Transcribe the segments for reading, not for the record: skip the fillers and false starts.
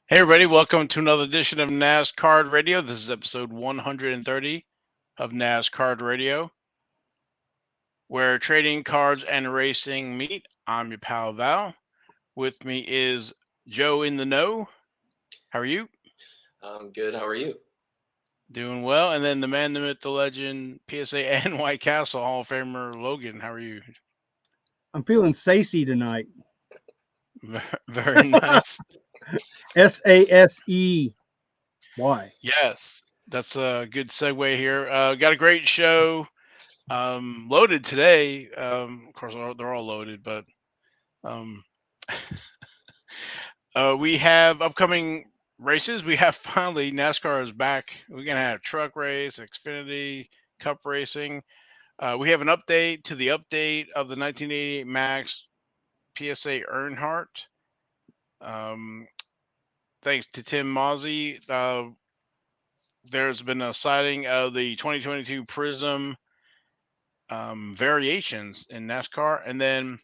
Hey, everybody, welcome to another edition of NasCard Radio. This is episode 130 of NasCard Radio, where trading cards and racing meet. I'm your pal Val. With me is Joe in the know. How are you? I'm good. How are you? Doing well. And then the man, the myth, the legend, PSA and White Castle Hall of Famer Logan. How are you? I'm feeling sassy tonight. Very nice. Sasey. Yes, that's a good segue here. Got a great show loaded today. Of course, they're all loaded, but um, we have upcoming races. We have finally NASCAR is back. We're gonna have truck race, Xfinity, Cup racing. We have an update to the update of the 1988 Max PSA Earnhardt. Um, Thanks to Tim Mozzie, there's been a sighting of the 2022 PRIZM variations in NASCAR, and then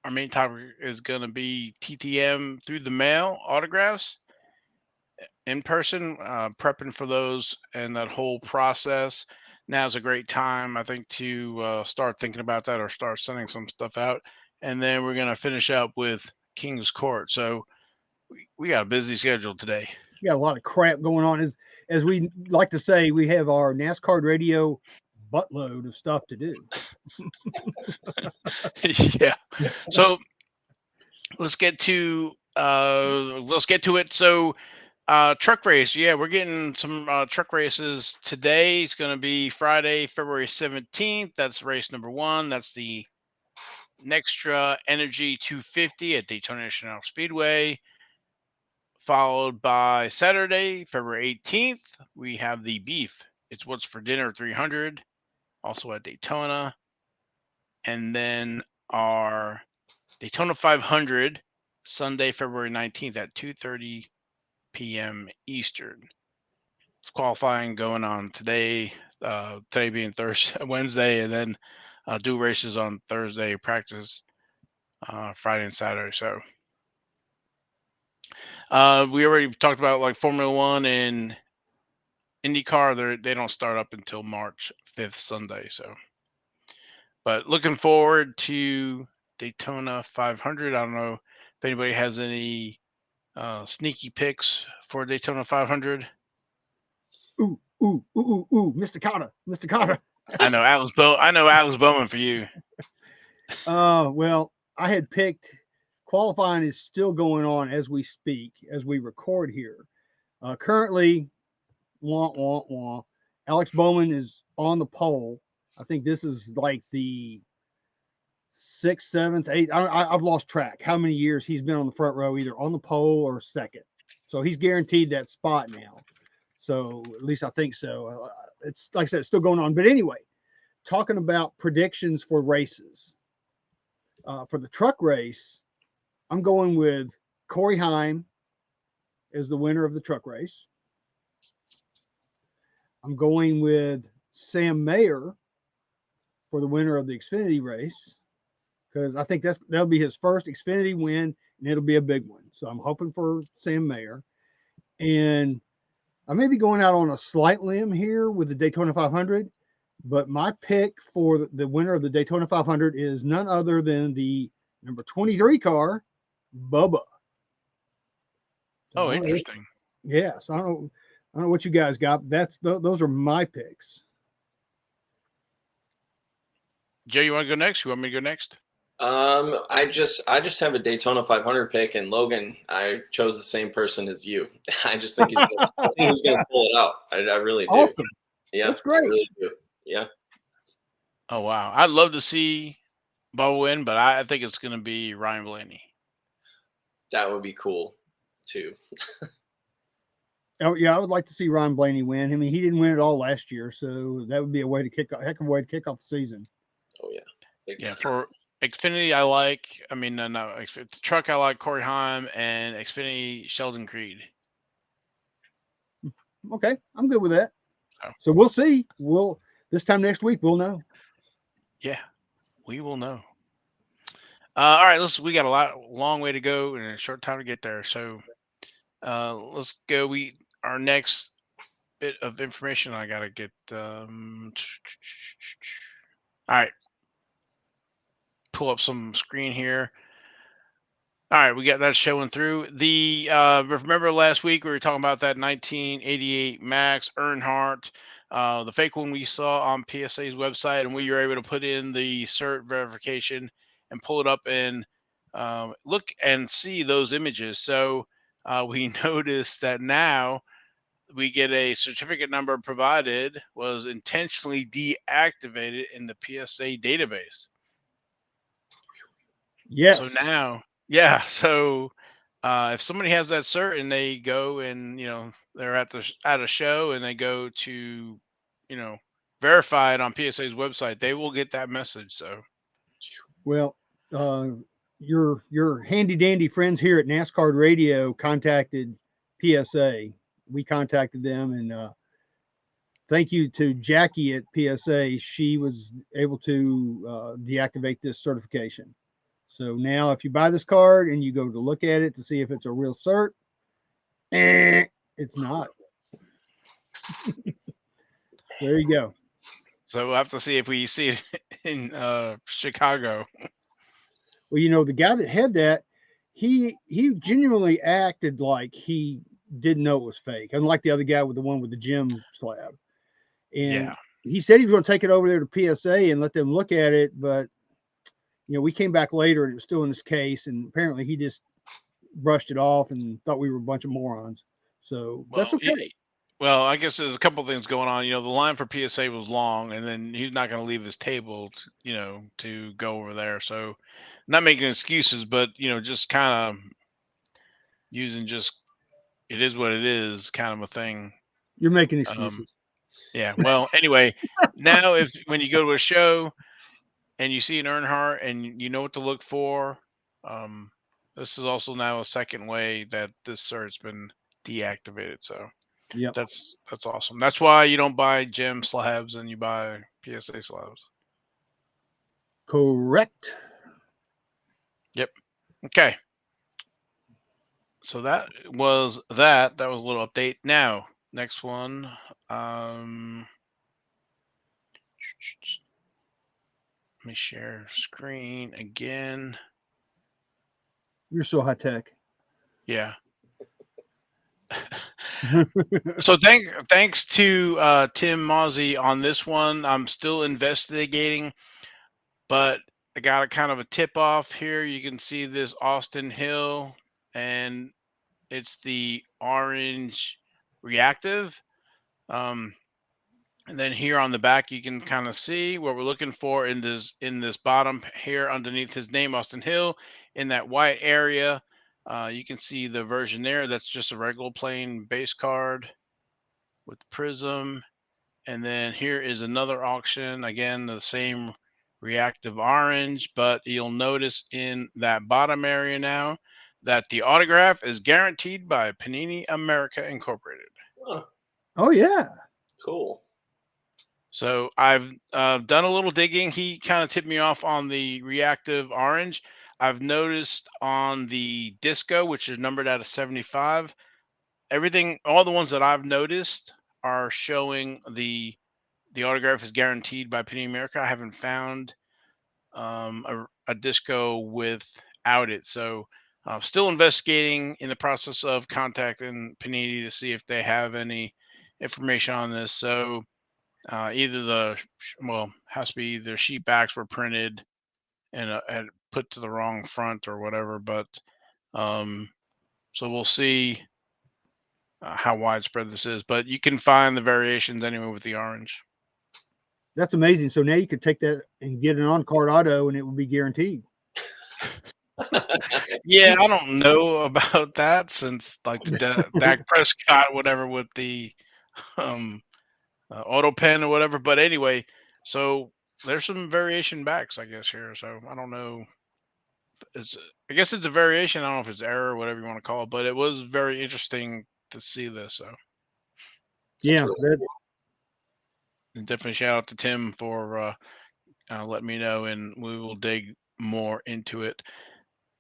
our main topic is going to be TTM through the mail autographs in person, prepping for those and that whole process. Now's a great time, I think, to start thinking about that or start sending some stuff out. And then we're going to finish up with King's Court. So we got a busy schedule today. We got a lot of crap going on. As we like to say, we have our NASCAR radio buttload of stuff to do. Yeah. So let's get to it. So truck race. Yeah, we're getting some truck races today. It's going to be Friday, February 17th. That's race number one. That's the Nextra Energy 250 at Daytona International Speedway. Followed by Saturday, February 18th, we have the Beef. It's What's for Dinner 300, also at Daytona. And then our Daytona 500, Sunday, February 19th at 2:30 p.m. Eastern. Qualifying going on today. Today being Thursday, Wednesday, and then do races on Thursday. Practice Friday and Saturday. So we already talked about like Formula One and IndyCar. They don't start up until March 5th, Sunday. So, but looking forward to Daytona 500. I don't know if anybody has any sneaky picks for Daytona 500. Ooh, Mr. Carter, Mr. Carter. I know Alex Bowman for you. Well, I had picked qualifying is still going on as we speak, as we record here. Currently, wah, wah, wah. Alex Bowman is on the pole. I think this is like the sixth, seventh, eighth. I've lost track how many years he's been on the front row, either on the pole or second. So he's guaranteed that spot now. So at least I think so. It's like I said, it's still going on. But anyway, talking about predictions for races. For the truck race, I'm going with Corey Heim as the winner of the truck race. I'm going with Sam Mayer for the winner of the Xfinity race because I think that'll be his first Xfinity win and it'll be a big one. So I'm hoping for Sam Mayer. And I may be going out on a slight limb here with the Daytona 500, but my pick for the winner of the Daytona 500 is none other than the number 23 car, Bubba. Oh, interesting. Yeah, so I don't know what you guys got. Those are my picks. Joe, you want to go next? You want me to go next? I just have a Daytona 500 pick, and Logan, I chose the same person as you. I just think he's gonna pull it out. I really do. Awesome. Yeah, That's great. I really do. Yeah. Oh, wow. I'd love to see Bubba win, but I think it's going to be Ryan Blaney. That would be cool too. Oh yeah, I would like to see Ryan Blaney win. I mean, he didn't win it all last yeck, so that would be a way to heck of a way to kick off the season. Oh yeah. Yeah, for Xfinity, I like. I mean, no, it's the truck. I like Corey Heim and Xfinity Sheldon Creed. Okay, I'm good with that. Oh. So we'll see. This time next week we'll know. Yeah, we will know. All right, we got a long way to go and a short time to get there. So Let's go. Our next bit of information. I gotta get. All right, pull up some screen here. All right, we got that showing through. The remember last week we were talking about that 1988 Max Earnhardt, the fake one we saw on PSA's website, and we were able to put in the cert verification and pull it up and look and see those images. So we noticed that now we get a certificate number provided was intentionally deactivated in the PSA database. Yes. So now, yeah. So if somebody has that cert and they go and they're at a show and they go to verify it on PSA's website, they will get that message. So Well, your handy dandy friends here at NasCard Radio contacted PSA. We contacted them, and thank you to Jackie at PSA. She was able to deactivate this certification. So now, if you buy this card and you go to look at it to see if it's a real cert, it's not. So there you go. So we'll have to see if we see it in Chicago. Well, the guy that had that, he genuinely acted like he didn't know it was fake, unlike the other guy with the one with the gym slab. And Yeah. he said he was going to take it over there to PSA and let them look at it, but we came back later and it was still in this case, and apparently he just brushed it off and thought we were a bunch of morons. So that's okay. Well, I guess there's a couple things going on. The line for PSA was long, and then he's not going to leave his table, to go over there. So, not making excuses, but just kind of using just it is what it is kind of a thing. You're making excuses. Yeah. Well, anyway, now when you go to a show and you see an Earnhardt and you know what to look for, this is also now a second way that this cert's been deactivated. So. Yep. That's awesome. That's why you don't buy gem slabs and you buy PSA slabs. Correct. Yep. Okay. So that was that. That was a little update. Now, next one. Let me share screen again. You're so high tech. Yeah. So thanks to Tim Mozzie on this one. I'm still investigating, but I got a kind of a tip off here. You can see this Austin Hill, and it's the orange reactive. And then here on the back, you can kind of see what we're looking for in this bottom here underneath his name, Austin Hill, in that white area. You can see the version there. That's just a regular plain base card with PRIZM. And then here is another auction. Again, the same reactive orange, but you'll notice in that bottom area now that the autograph is guaranteed by Panini America Incorporated. Oh, yeah. Cool. So I've done a little digging. He kind of tipped me off on the reactive orange. I've noticed on the disco, which is numbered out of 75, all the ones that I've noticed are showing the autograph is guaranteed by Panini America. I haven't found a disco without it. So I'm still investigating, in the process of contacting Panini to see if they have any information on this. So either has to be either sheet backs were printed and put to the wrong front or whatever. But so we'll see how widespread this is. But you can find the variations anyway with the orange. That's amazing. So now you could take that and get an on-card auto, and it would be guaranteed. Yeah, I don't know about that, since like the Dak Prescott, whatever, with the auto pen or whatever. But anyway, so there's some variation backs, I guess, here. So I don't know. I guess it's a variation. I don't know if it's error or whatever you want to call it, but it was very interesting to see this. So yeah, and definitely shout out to Tim for letting me know, and we will dig more into it.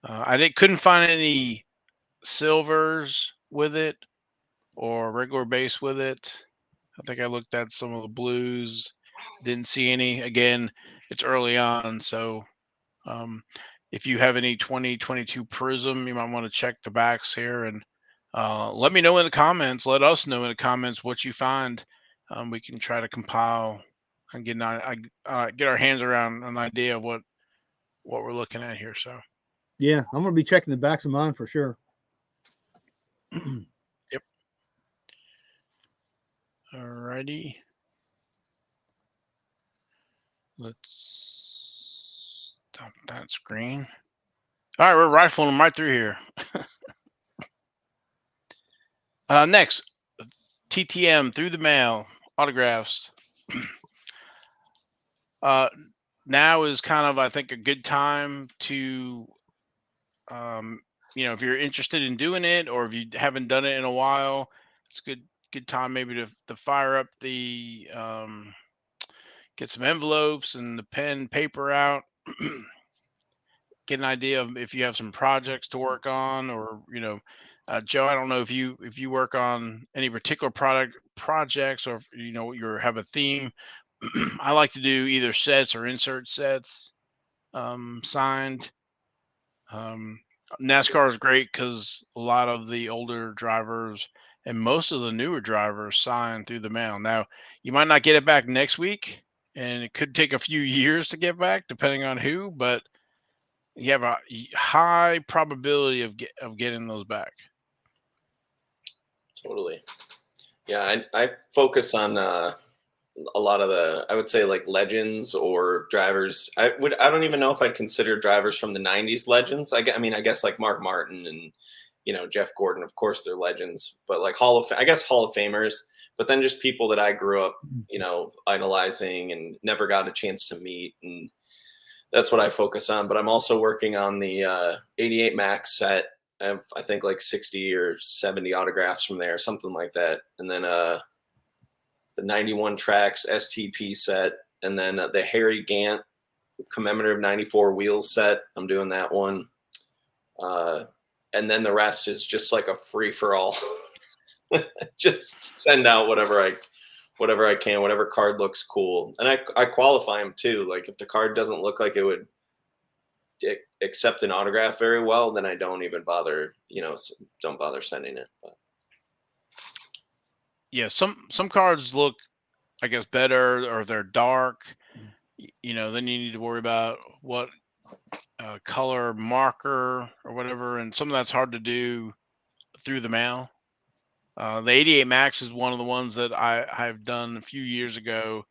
I couldn't find any silvers with it or regular base with it. I think I looked at some of the blues, didn't see any. Again, it's early on, so um, if you have any 2022 Prism, you might want to check the backs here and let me know in the comments. Let us know in the comments what you find. We can try to compile and get our hands around an idea of what we're looking at here. So, Yeah, I'm gonna be checking the backs of mine for sure. yep. Alrighty. Let's stop that screen. All right, we're rifling them right through here. Next, TTM through the mail autographs. Now is kind of, I think, a good time to, if you're interested in doing it, or if you haven't done it in a while, it's good time maybe to fire up the get some envelopes and the pen paper out. Get an idea of if you have some projects to work on, or Joe, I don't know if you work on any particular projects, or if you have a theme. I like to do either sets or insert sets signed. um, NASCAR is great because a lot of the older drivers and most of the newer drivers sign through the mail. Now, you might not get it back next week, and it could take a few years to get back depending on who, but you have a high probability of getting those back. Totally. Yeah, I focus on a lot of the, I would say, like legends or drivers. I don't even know if I'd consider drivers from the 90s legends. I mean, I guess like Mark Martin and Jeff Gordon, of course they're legends, but like Hall of Famers, but then just people that I grew up idolizing and never got a chance to meet, and that's what I focus on. But I'm also working on the 88 Max set. I have, I think, like 60 or 70 autographs from there, something like that. And then the 91 Tracks STP set, and then the Harry Gant commemorative 94 wheels set. I'm doing that one. And then the rest is just like a free for all. Just send out whatever I can, whatever card looks cool. And I qualify them too. Like if the card doesn't look like it would accept an autograph very well, then I don't even bother, don't bother sending it. But. Yeah, some cards look, I guess, better, or they're dark. Then you need to worry about what color marker or whatever, and some of that's hard to do through the mail. The 88 Max is one of the ones that I've done a few years ago.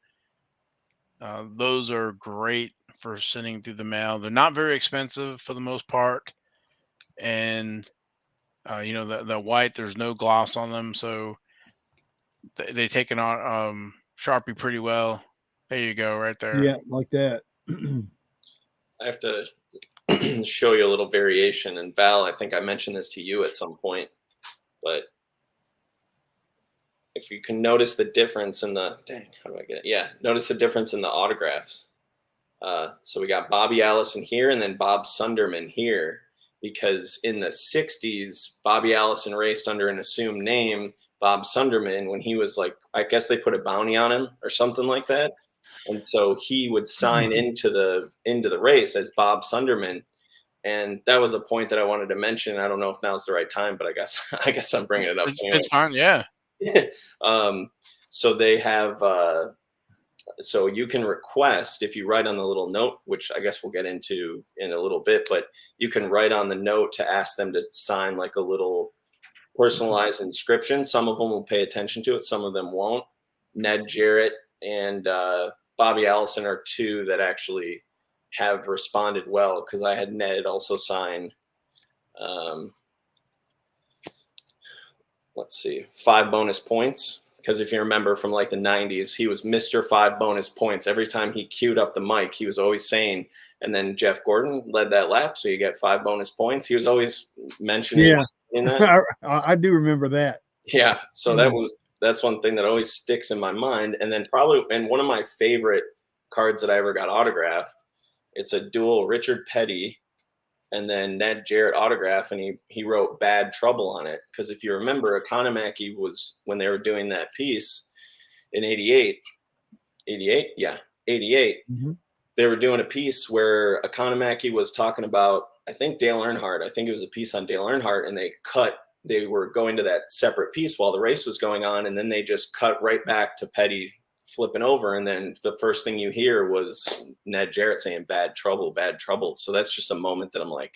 Those are great for sending through the mail. They're not very expensive for the most part, and the white, there's no gloss on them, so they take an Sharpie pretty well. There you go, right there. Yeah, like that. I have to show you a little variation. And Val, I think I mentioned this to you at some point, but if you can notice the difference in the, how do I get it? Yeah, notice the difference in the autographs. So we got Bobby Allison here and then Bob Sunderman here, because in the 60s, Bobby Allison raced under an assumed name, Bob Sunderman, when he was like, I guess they put a bounty on him or something like that. And so he would sign into the race as Bob Sunderman. And that was a point that I wanted to mention. I don't know if now's the right time, but I guess I'm bringing it up. It's fine. Yeah. So they have, so you can request, if you write on the little note, which I guess we'll get into in a little bit, but you can write on the note to ask them to sign like a little personalized inscription. Some of them will pay attention to it. Some of them won't. Ned Jarrett and Bobby Allison are two that actually have responded well, because I had Ned also sign, let's see, 5 bonus points. Because if you remember from like the 90s, he was Mr. 5 bonus points. Every time he queued up the mic, he was always saying, and then Jeff Gordon led that lap, so you get 5 bonus points. He was always mentioning in that. I do remember that. Yeah, so that's one thing that always sticks in my mind. And then and one of my favorite cards that I ever got autographed, it's a dual Richard Petty and then Ned Jarrett autograph, and he wrote "Bad Trouble" on it. Because if you remember, Economaki was, when they were doing that piece in 88, yeah, 88. Mm-hmm. They were doing a piece where Economaki was talking about, I think Dale Earnhardt. I think it was a piece on Dale Earnhardt, and they were going to that separate piece while the race was going on, and then they just cut right back to Petty flipping over, and then the first thing you hear was Ned Jarrett saying "Bad trouble, bad trouble." So that's just a moment that I'm like,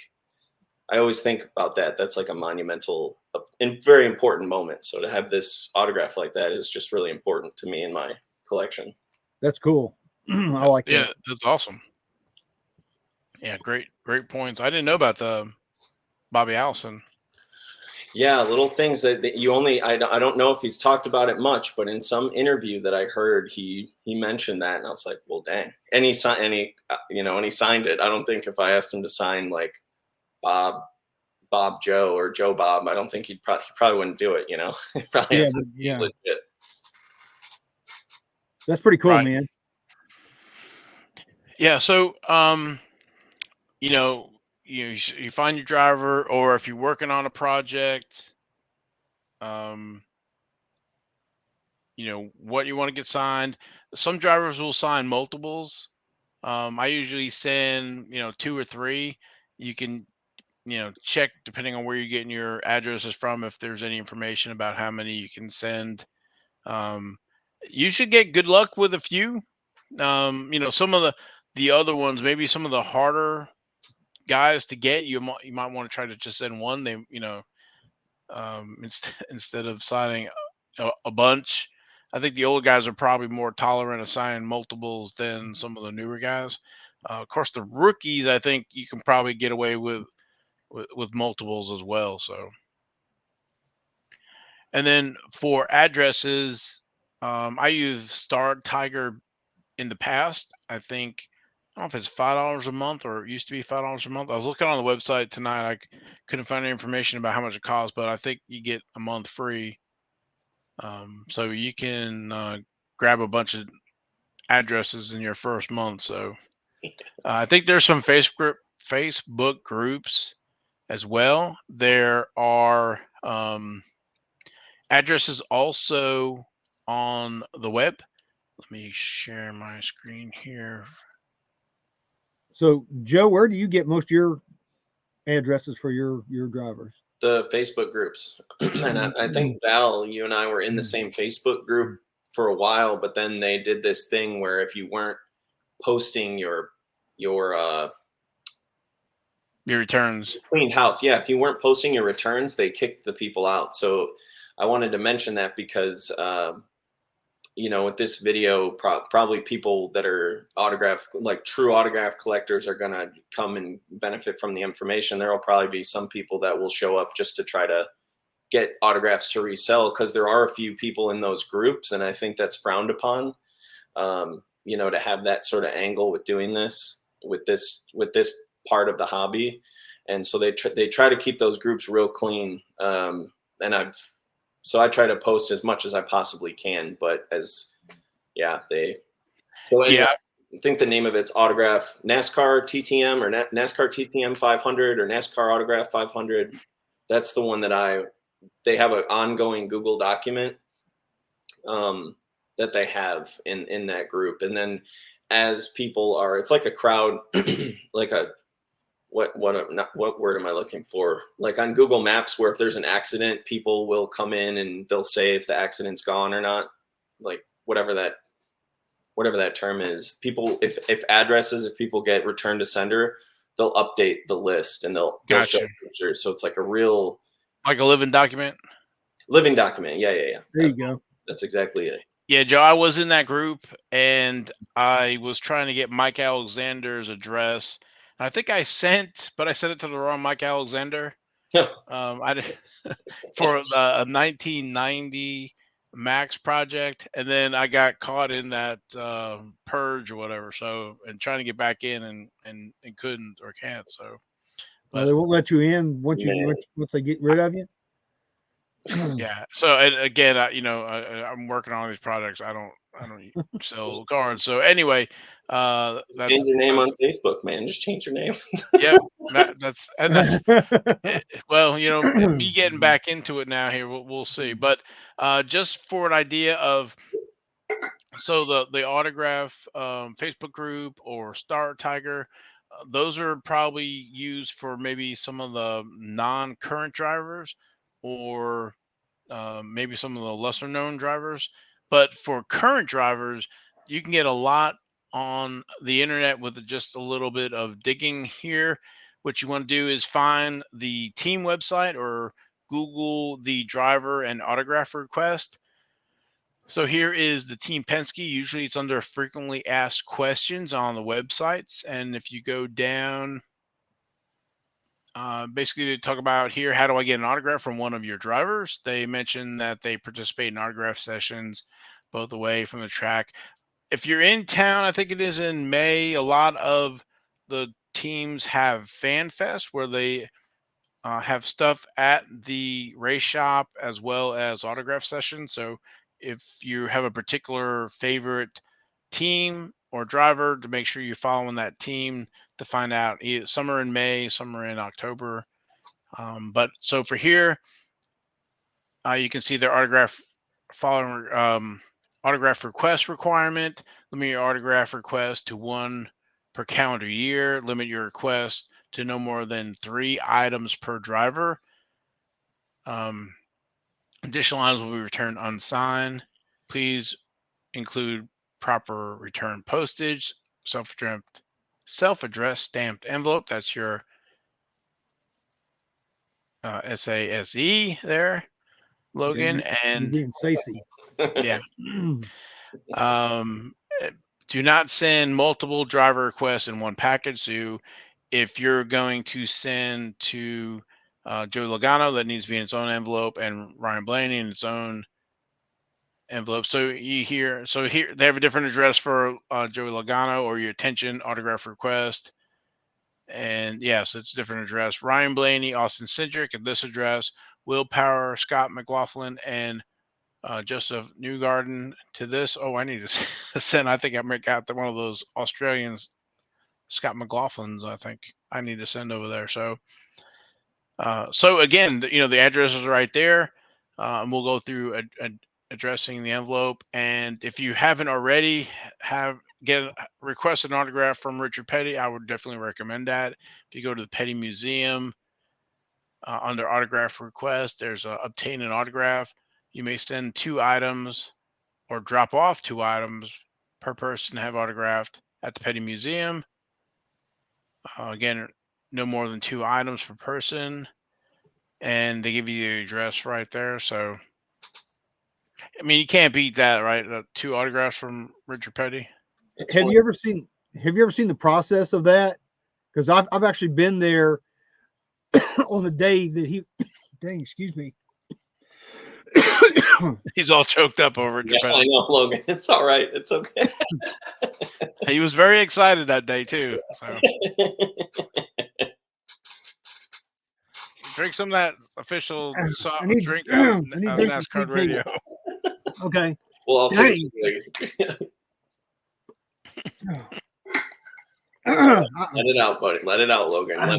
I always think about that. That's like a monumental and very important moment. So to have this autograph like that is just really important to me in my collection. That's cool. I like that. Yeah, that's awesome. Yeah, great points. I didn't know about the Bobby Allison. Yeah, little things that you only, I don't know if he's talked about it much, but in some interview that I heard, he mentioned that, and I was like, well, dang. And he signed, and he signed it. I don't think if I asked him to sign like Bob Joe or Joe Bob, I don't think he probably wouldn't do it. Probably has to be legit. That's pretty cool, Right. man. Yeah. So, you find your driver, or if you're working on a project, what you want to get signed. Some drivers will sign multiples. I usually send, 2 or 3. You can, check depending on where you're getting your addresses from, if there's any information about how many you can send. You should get good luck with a few. Some of the other ones, maybe some of the harder guys to get, you might want to try to just send one. They, instead of signing a bunch. I think the older guys are probably more tolerant of signing multiples than some of the newer guys. Of course, the rookies, I think you can probably get away with multiples as well. So, and then for addresses, I use Star Tiger in the past. I think, I don't know if it's $5 a month, or it used to be $5 a month. I was looking on the website tonight. I couldn't find any information about how much it costs, but I think you get a month free. So you can grab a bunch of addresses in your first month. So I think there's some Facebook groups as well. There are addresses also on the web. Let me share my screen here. So, Joe, where do you get most of your addresses for your drivers? The Facebook groups. And I think Val, you and I were in the same Facebook group for a while, but then they did this thing where if you weren't posting your returns, cleaned house, if you weren't posting your returns, they kicked the people out. So I wanted to mention that because with this video, probably people that are true autograph collectors are going to come and benefit from the information. There will probably be some people that will show up just to try to get autographs to resell, because there are a few people in those groups, and I think that's frowned upon, to have that sort of angle with doing this, with this part of the hobby. And so they try to keep those groups real clean. So I try to post as much as I possibly can, but I think the name of it's Autograph NASCAR TTM, or NASCAR TTM 500, or NASCAR Autograph 500. That's the one that they have an ongoing Google document that they have in that group. And then as people are, it's like a crowd, like a, what word am I looking for? Like on Google Maps, where if there's an accident, people will come in and they'll say if the accident's gone or not, like whatever that term is. People, if people get returned to sender, they'll update the list and they'll show pictures. So it's like a real, like a living document. Living document. Yeah. There you go. That's exactly it. Yeah, Joe, I was in that group and I was trying to get Mike Alexander's address. I think I sent it to the wrong Mike Alexander. I did for a 1990 Max project, and then I got caught in that purge or whatever. So, and trying to get back in and couldn't or can't. So, Well, they won't let you in once they get rid of you. Yeah. So and again, I'm working on these projects. I don't sell cards. So anyway, Change your name on Facebook, man. Just change your name. yep. That's well, me getting back into it now here, we'll see. But just for an idea of so the autograph Facebook group or Star Tiger, those are probably used for maybe some of the non-current drivers or maybe some of the lesser known drivers. But for current drivers, you can get a lot on the internet with just a little bit of digging here. What you want to do is find the team website or Google the driver and autograph request. So here is the Team Penske. Usually it's under frequently asked questions on the websites. And if you go down, basically they talk about here, how do I get an autograph from one of your drivers? They mention that they participate in autograph sessions both away from the track. If you're in town, I think it is in May, a lot of the teams have Fan Fest where they have stuff at the race shop as well as autograph sessions. So if you have a particular favorite team or driver, to make sure you're following that team to find out. Some are in May, some are in October. But so for here, you can see their autograph following autograph request requirement. Limit your autograph request to one per calendar year. Limit your request to no more than 3 items per driver. Additional items will be returned unsigned. Please include proper return postage, self-addressed stamped envelope. That's your SASE there, Logan. You're And being sassy. yeah, um, eh, do not send multiple driver requests in one package. So if you're going to send to Joe Logano, that needs to be in its own envelope, and Ryan Blaney in its own envelope. So here they have a different address for Joey Logano or your attention autograph request. And yes, it's a different address. Ryan Blaney, Austin Cindric at this address. Will Power, Scott McLaughlin, and Joseph Newgarden to this. Oh, I need to send. I think I got one of those Australians, Scott McLaughlin's. I think I need to send over there. So again, the address is right there, and we'll go through addressing the envelope. And if you haven't already request an autograph from Richard Petty, I would definitely recommend that. If you go to the Petty Museum under autograph request, there's obtain an autograph. You may send 2 items or drop off 2 items per person to have autographed at the Petty Museum. Again, no more than 2 items per person. And they give you the address right there. So, I mean, you can't beat that, right? 2 autographs from Richard Petty. Have you ever seen the process of that? Because I've actually been there on the day that he dang, excuse me. He's all choked up over Richard Petty. I know, Logan. It's all right. It's okay. He was very excited that day too. So drink some of that official soft drink of NasCardRadio. Okay. Well, I'll take Let it out, buddy. Let it out, Logan. I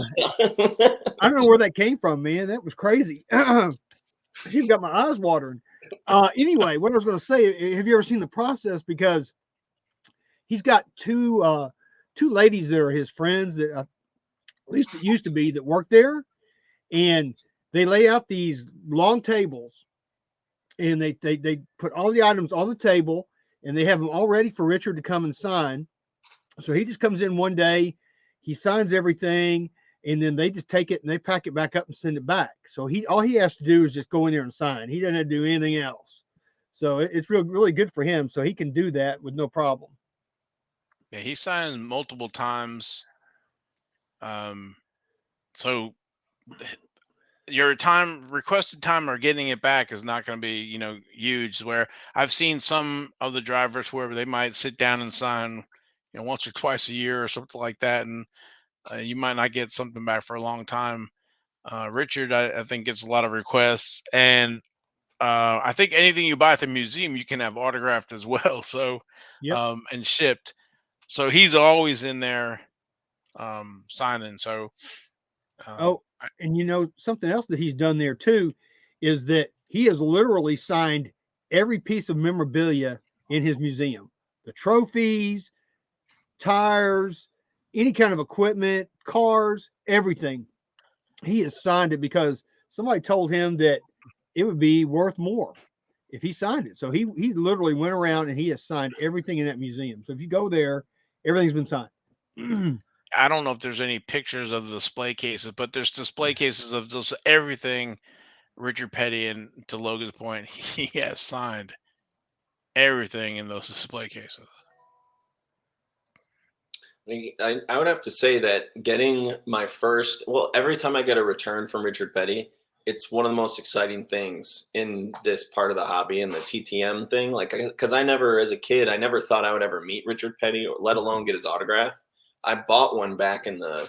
don't know where that came from, man. That was crazy. She's got my eyes watering. Anyway, what I was going to say, have you ever seen the process? Because he's got two ladies that are his friends that at least it used to be that work there, and they lay out these long tables, and they put all the items on the table, and they have them all ready for Richard to come and sign. So he just comes in one day, he signs everything, and then they just take it and they pack it back up and send it back. So all he has to do is just go in there and sign. He doesn't have to do anything else. So it's really good for him. So he can do that with no problem. Yeah, he signs multiple times. So your requested time or getting it back is not going to be, huge. Where I've seen some of the drivers where they might sit down and sign, once or twice a year or something like that, and you might not get something back for a long time. Richard, I think, gets a lot of requests, and I think anything you buy at the museum, you can have autographed as well. So, Yep. and shipped. So he's always in there signing. So, Oh, and something else that he's done there too is that he has literally signed every piece of memorabilia in his museum. The trophies, tires, any kind of equipment, cars, everything. He has signed it because somebody told him that it would be worth more if he signed it. So he literally went around and he has signed everything in that museum. So if you go there, everything's been signed. I don't know if there's any pictures of the display cases, but there's display cases of just everything. Richard Petty, and to Logan's point, he has signed everything in those display cases. I would have to say that getting my first, well, every time I get a return from Richard Petty, it's one of the most exciting things in this part of the hobby and the TTM thing. Like, because I never, as a kid, I never thought I would ever meet Richard Petty, or let alone get his autograph. I bought one back in the,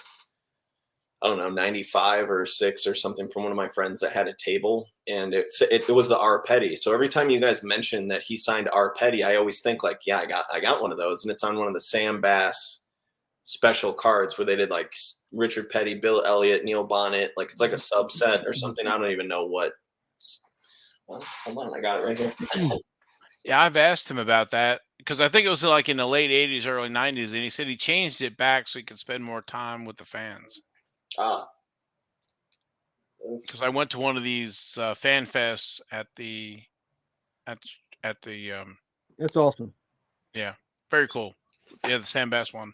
I don't know, 95 or 6 or something from one of my friends that had a table, and it was the R Petty. So every time you guys mention that he signed R Petty, I always think like, yeah, I got one of those, and it's on one of the Sam Bass special cards where they did like Richard Petty, Bill Elliott, Neil Bonnet, like it's like a subset or something. I don't even know what. Well, hold on, I got it right here. Yeah, I've asked him about that because I think it was like in the late 80s, early 90s, and he said he changed it back so he could spend more time with the fans. Because I went to one of these fan fests at the That's awesome. Yeah, very cool. Yeah, the Sam Bass one.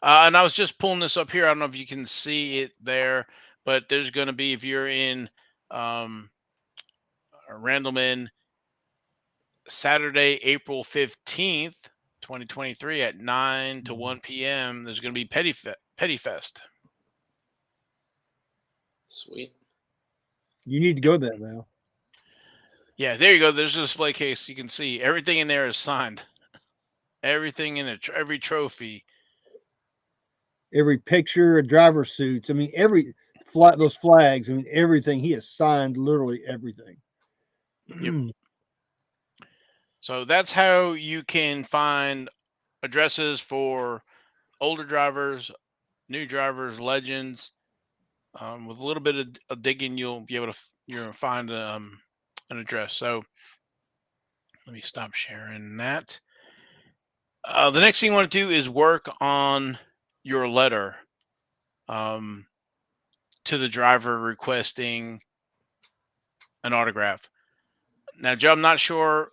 And I was just pulling this up here. I don't know if you can see it there, but there's going to be, if you're in Randleman, Saturday, April 15th, 2023 at 9 to 1 p.m., there's going to be Petty Fest. Sweet. You need to go there now. Yeah, there you go. There's a display case. You can see everything in there is signed. Everything in it, every trophy. Every picture, driver suits. I mean, those flags. I mean, everything. He has signed literally everything. Yep. So that's how you can find addresses for older drivers, new drivers, legends. With a little bit of digging, you'll be able to find an address. So let me stop sharing that. The next thing you want to do is work on your letter to the driver requesting an autograph. Now, Joe, I'm not sure.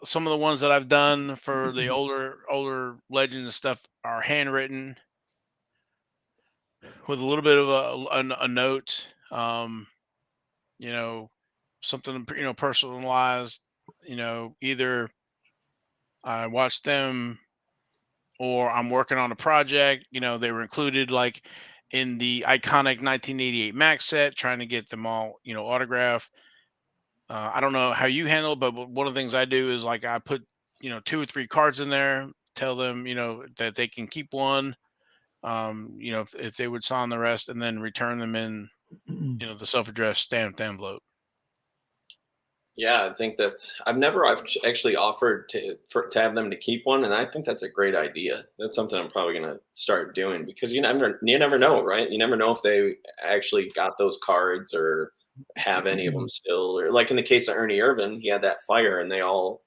Some of the ones that I've done for the older legends and stuff are handwritten with a little bit of a note. Something personalized. Either I watched them or I'm working on a project. They were included like in the iconic 1988 Max set, trying to get them all autographed. I don't know how you handle it, but one of the things I do is like I put 2 or 3 cards in there, tell them that they can keep one, if they would sign the rest, and then return them in the self-addressed stamped envelope. Yeah, I think I've actually offered to have them to keep one, and I think that's a great idea. That's something I'm probably going to start doing, because you never know, right? You never know if they actually got those cards or have any of them still, or like in the case of Ernie Irvan, he had that fire and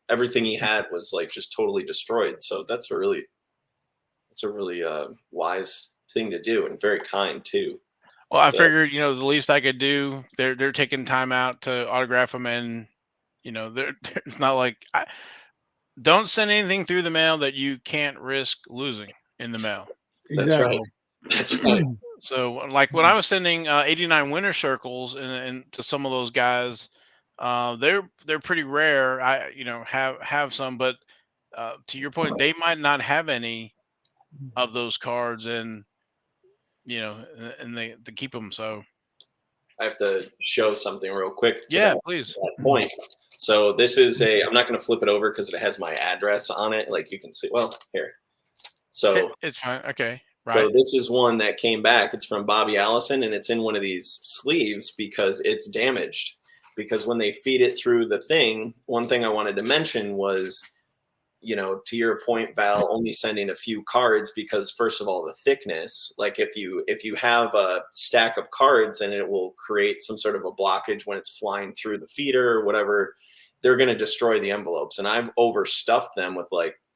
everything he had was like just totally destroyed. So that's a really wise thing to do, and very kind too. Well, I figured, the least I could do, they're taking time out to autograph them, and it's not like don't send anything through the mail that you can't risk losing in the mail. Exactly. That's right. So, like when I was sending 89 winter circles and to some of those guys, they're pretty rare. I have some, but to your point, they might not have any of those cards, and they keep them. So I have to show something real quick. Please. That point. So this is I'm not going to flip it over because it has my address on it. Like you can see. Well, here. So it's fine. Okay. Right. So this is one that came back. It's from Bobby Allison, and it's in one of these sleeves because it's damaged. because when they feed it through the thing, one thing I wanted to mention was, to your point, Val, only sending a few cards because, first of all, the thickness, like if you have a stack of cards and it will create some sort of a blockage when it's flying through the feeder or whatever, they're going to destroy the envelopes. And I've overstuffed them with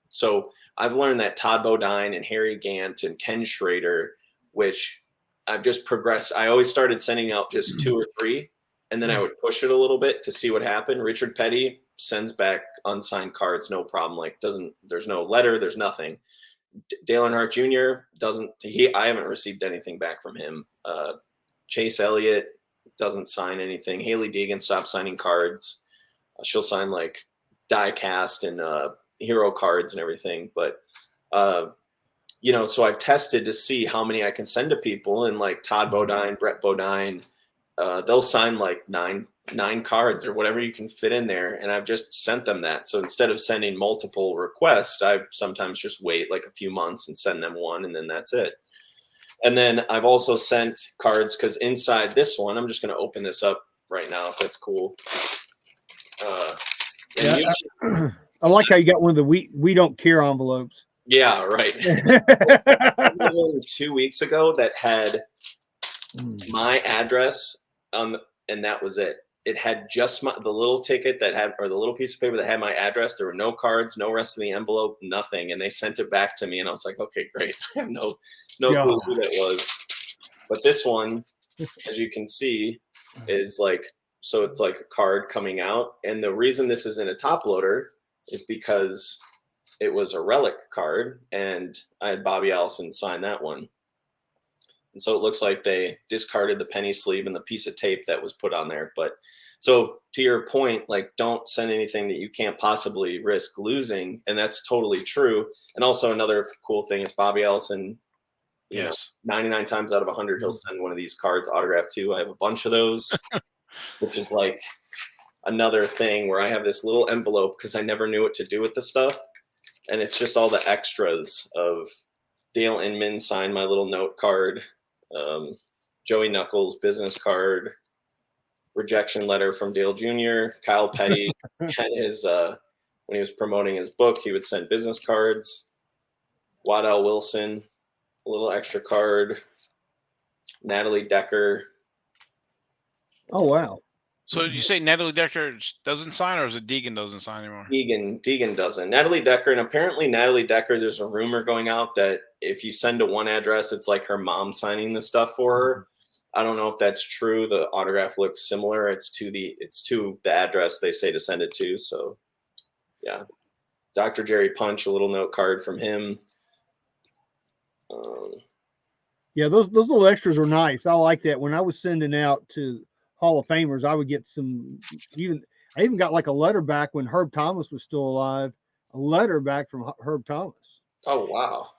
so I've learned that Todd Bodine and Harry Gant and Ken Schrader, which I've just progressed. I always started sending out just 2 or 3, and then I would push it a little bit to see what happened. Richard Petty sends back unsigned cards, no problem. There's no letter, there's nothing. Dale Earnhardt Jr. I haven't received anything back from him. Chase Elliott doesn't sign anything. Haley Deegan stopped signing cards. She'll sign die cast and hero cards and everything. But, so I've tested to see how many I can send to people. And Todd Bodine, Brett Bodine, they'll sign 9 cards or whatever you can fit in there. And I've just sent them that. So instead of sending multiple requests, I sometimes just wait a few months and send them one, and then that's it. And then I've also sent cards because inside this one, I'm just going to open this up right now if that's cool. I like how you got one of the we don't care envelopes. Yeah, right. 2 weeks ago that had my address and that was it. It had just the little ticket or the little piece of paper that had my address. There were no cards, no rest of the envelope, nothing. And they sent it back to me, and I was like, okay, great. I have no clue who that was. But this one, as you can see, is so it's like a card coming out. And the reason this is in a top loader is because it was a relic card, and I had Bobby Allison sign that one. And so it looks like they discarded the penny sleeve and the piece of tape that was put on there. But so to your point, don't send anything that you can't possibly risk losing. And that's totally true. And also another cool thing is Bobby Allison, yes, 99 times out of 100, he'll send one of these cards autographed too. I have a bunch of those, which is another thing where I have this little envelope because I never knew what to do with the stuff. And it's just all the extras of Dale Inman signed my little note card, Joey Knuckles business card, rejection letter from Dale Jr., Kyle Petty had his when he was promoting his book, he would send business cards, Waddell Wilson, a little extra card, Natalie Decker. Oh wow. So did you say Natalie Decker doesn't sign, or is it Deegan doesn't sign anymore? Deegan doesn't. Natalie Decker, and apparently Natalie Decker, there's a rumor going out that if you send to one address, it's like her mom signing the stuff for her. I don't know if that's true. The autograph looks similar. It's to the address they say to send it to. So yeah. Dr. Jerry Punch, a little note card from him. Yeah, those little extras are nice. I like that. When I was sending out to Hall of Famers, I would get some. I even got a letter back when Herb Thomas was still alive. A letter back from Herb Thomas. Oh wow!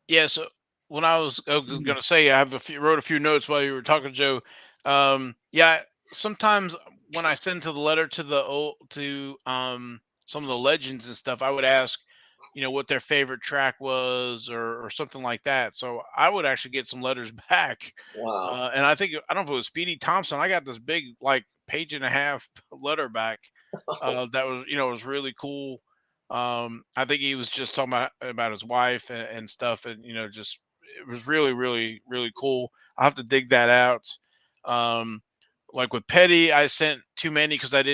Yeah. So when I was going to say, I wrote a few notes while you were talking, Joe. Yeah. Sometimes when I send to the letter to some of the legends and stuff, I would ask, what their favorite track was or something like that. So I would actually get some letters back. Wow. And I don't know if it was Speedy Thompson. I got this big, page and a half letter back. That was, was really cool. I think he was just talking about his wife and stuff. And, just, it was really, really, really cool. I'll have to dig that out. With Petty, I sent too many because I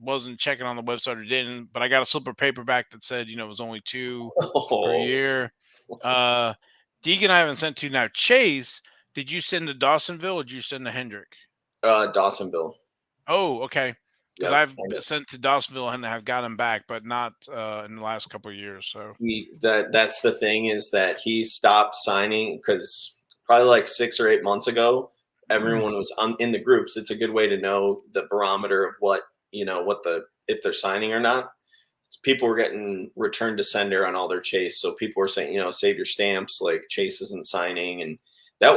wasn't checking on the website or didn't, but I got a slip of paper back that said, it was only 2 per year. Deegan, I haven't sent to. Now, Chase, did you send to Dawsonville or did you send to Hendrick? Dawsonville. Oh, okay. Because Yep. I've sent to Dawsonville and have got him back, but not in the last couple of years. So that's the thing is that he stopped signing because probably 6 or 8 months ago, everyone was in the groups. It's a good way to know the barometer of what if they're signing or not. People were getting return to sender on all their Chase. So people were saying, save your stamps, Chase isn't signing. And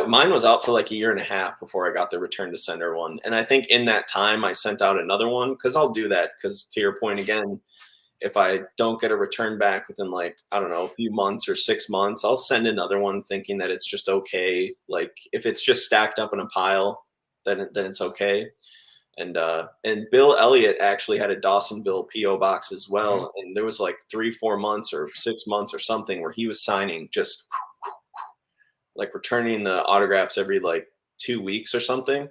mine was out for a year and a half before I got the return to sender one. And I think in that time I sent out another one because I'll do that. Because to your point again, if I don't get a return back within a few months or 6 months, I'll send another one thinking that it's just okay. If it's just stacked up in a pile, then it's okay. And Bill Elliott actually had a Dawsonville PO box as well, and there was like 3-4 months or 6 months or something where he was signing, just like returning the autographs every like 2 weeks or something.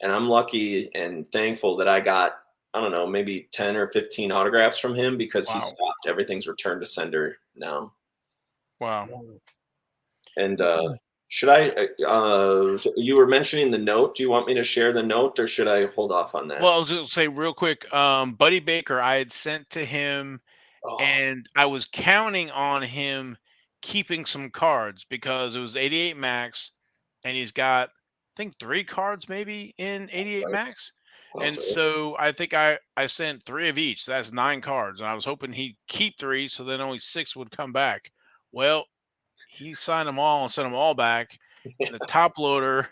And I'm lucky and thankful that I got, I don't know, maybe 10 or 15 autographs from him, because he Wow. stopped. Everything's returned to sender now. Wow. And should I, you were mentioning the note. Do you want me to share the note, or should I hold off on that? Well, I was going to say real quick, Buddy Baker, I had sent to him, Oh, and I was counting on him keeping some cards because it was 88 Max, and he's got, I think, 3 cards maybe in 88 right. Max. Sounds And right. so I think I sent 3 of each. So that's 9 cards. And I was hoping he'd keep 3, so then only 6 would come back. Well, he signed them all and sent them all back. And the top loader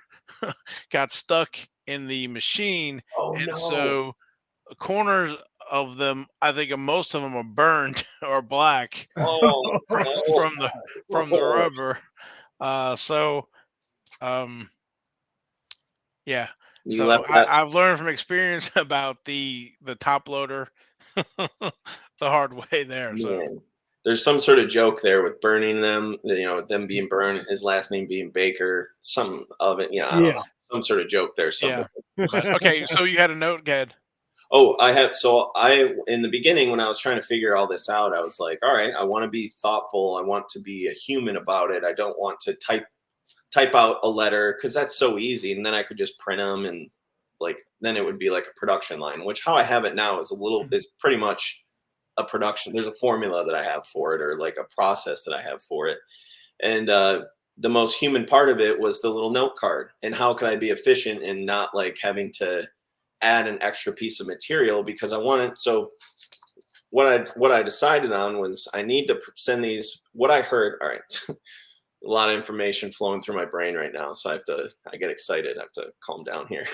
got stuck in the machine. Oh And no. so the corners of them, I think most of them are burned or black Oh, from the rubber. So yeah. you So left that. I've learned from experience about the top loader the hard way there. So Man, there's some sort of joke there with burning them, them being burned, his last name being Baker, some of it, I don't know, some sort of joke there somewhere. yeah. But okay, so you had a note, Gad. Oh, in the beginning, when I was trying to figure all this out, I was like, all right, I want to be thoughtful. I want to be a human about it. I don't want to type out a letter, because that's so easy. And then I could just print them, and then it would be like a production line, which how I have it now is pretty much a production. There's a formula that I have for it, or like a process that I have for it. And the most human part of it was the little note card, and how could I be efficient and not like having to add an extra piece of material, because I wanted. So what I decided on was I need to send these. What I heard. All right. A lot of information flowing through my brain right now, so I get excited. I have to calm down here.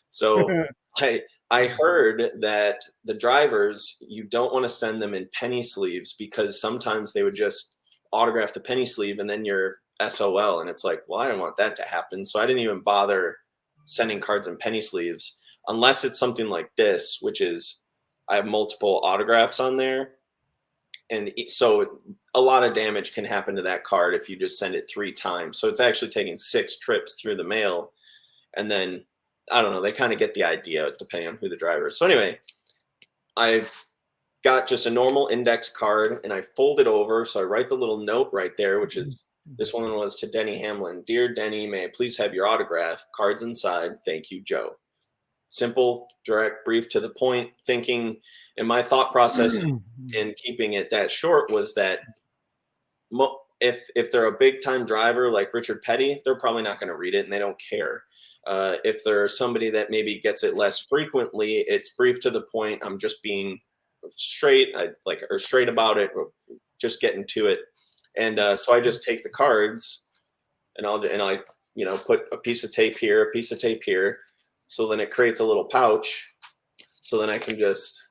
So I heard that the drivers, you don't want to send them in penny sleeves, because sometimes they would just autograph the penny sleeve and then you're SOL. And it's like, well, I didn't want that to happen. So I didn't even bother sending cards in penny sleeves, unless it's something like this, which is I have multiple autographs on there. And so a lot of damage can happen to that card if you just send it 3 times. So it's actually taking 6 trips through the mail. And then, I don't know, they kind of get the idea depending on who the driver is. So anyway, I got just a normal index card, and I fold it over. So I write the little note right there, which is, this one was to Denny Hamlin. Dear Denny, may I please have your autograph? Cards inside. Thank you, Joe. Simple, direct, brief, to the point. Thinking, and my thought process in keeping it that short was that if they're a big time driver like Richard Petty, they're probably not going to read it, and they don't care. If they're somebody that maybe gets it less frequently, it's brief, to the point. I'm just being straight, straight about it, or just getting to it. And so I just take the cards, and I put a piece of tape here, a piece of tape here. So then it creates a little pouch. So then I can just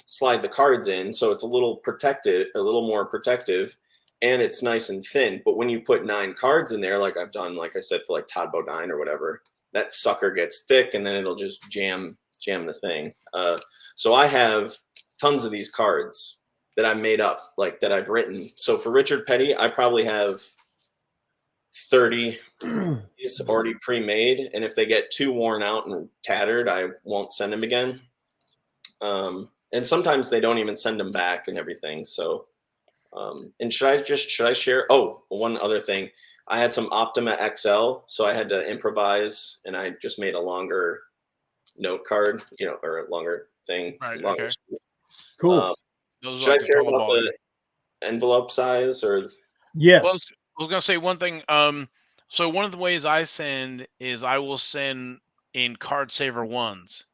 slide the cards in. So it's a little more protective, and it's nice and thin. But when you put 9 cards in there, like I've done, like I said, for like Todd Bodine or whatever, that sucker gets thick, and then it'll just jam the thing. So I have tons of these cards that I made up, like that I've written. So for Richard Petty, I probably have 30 is already pre-made, and if they get too worn out and tattered, I won't send them again. And sometimes they don't even send them back and everything. So and should I share? Oh, one other thing, I had some Optima XL, so I had to improvise, and I just made a longer note card, or a longer thing. Right. Longer. Okay. Cool. Those Should are I like share tall about ball. the envelope size, or? Yes. Well, I was gonna say one thing. So one of the ways I send is I will send in card saver ones,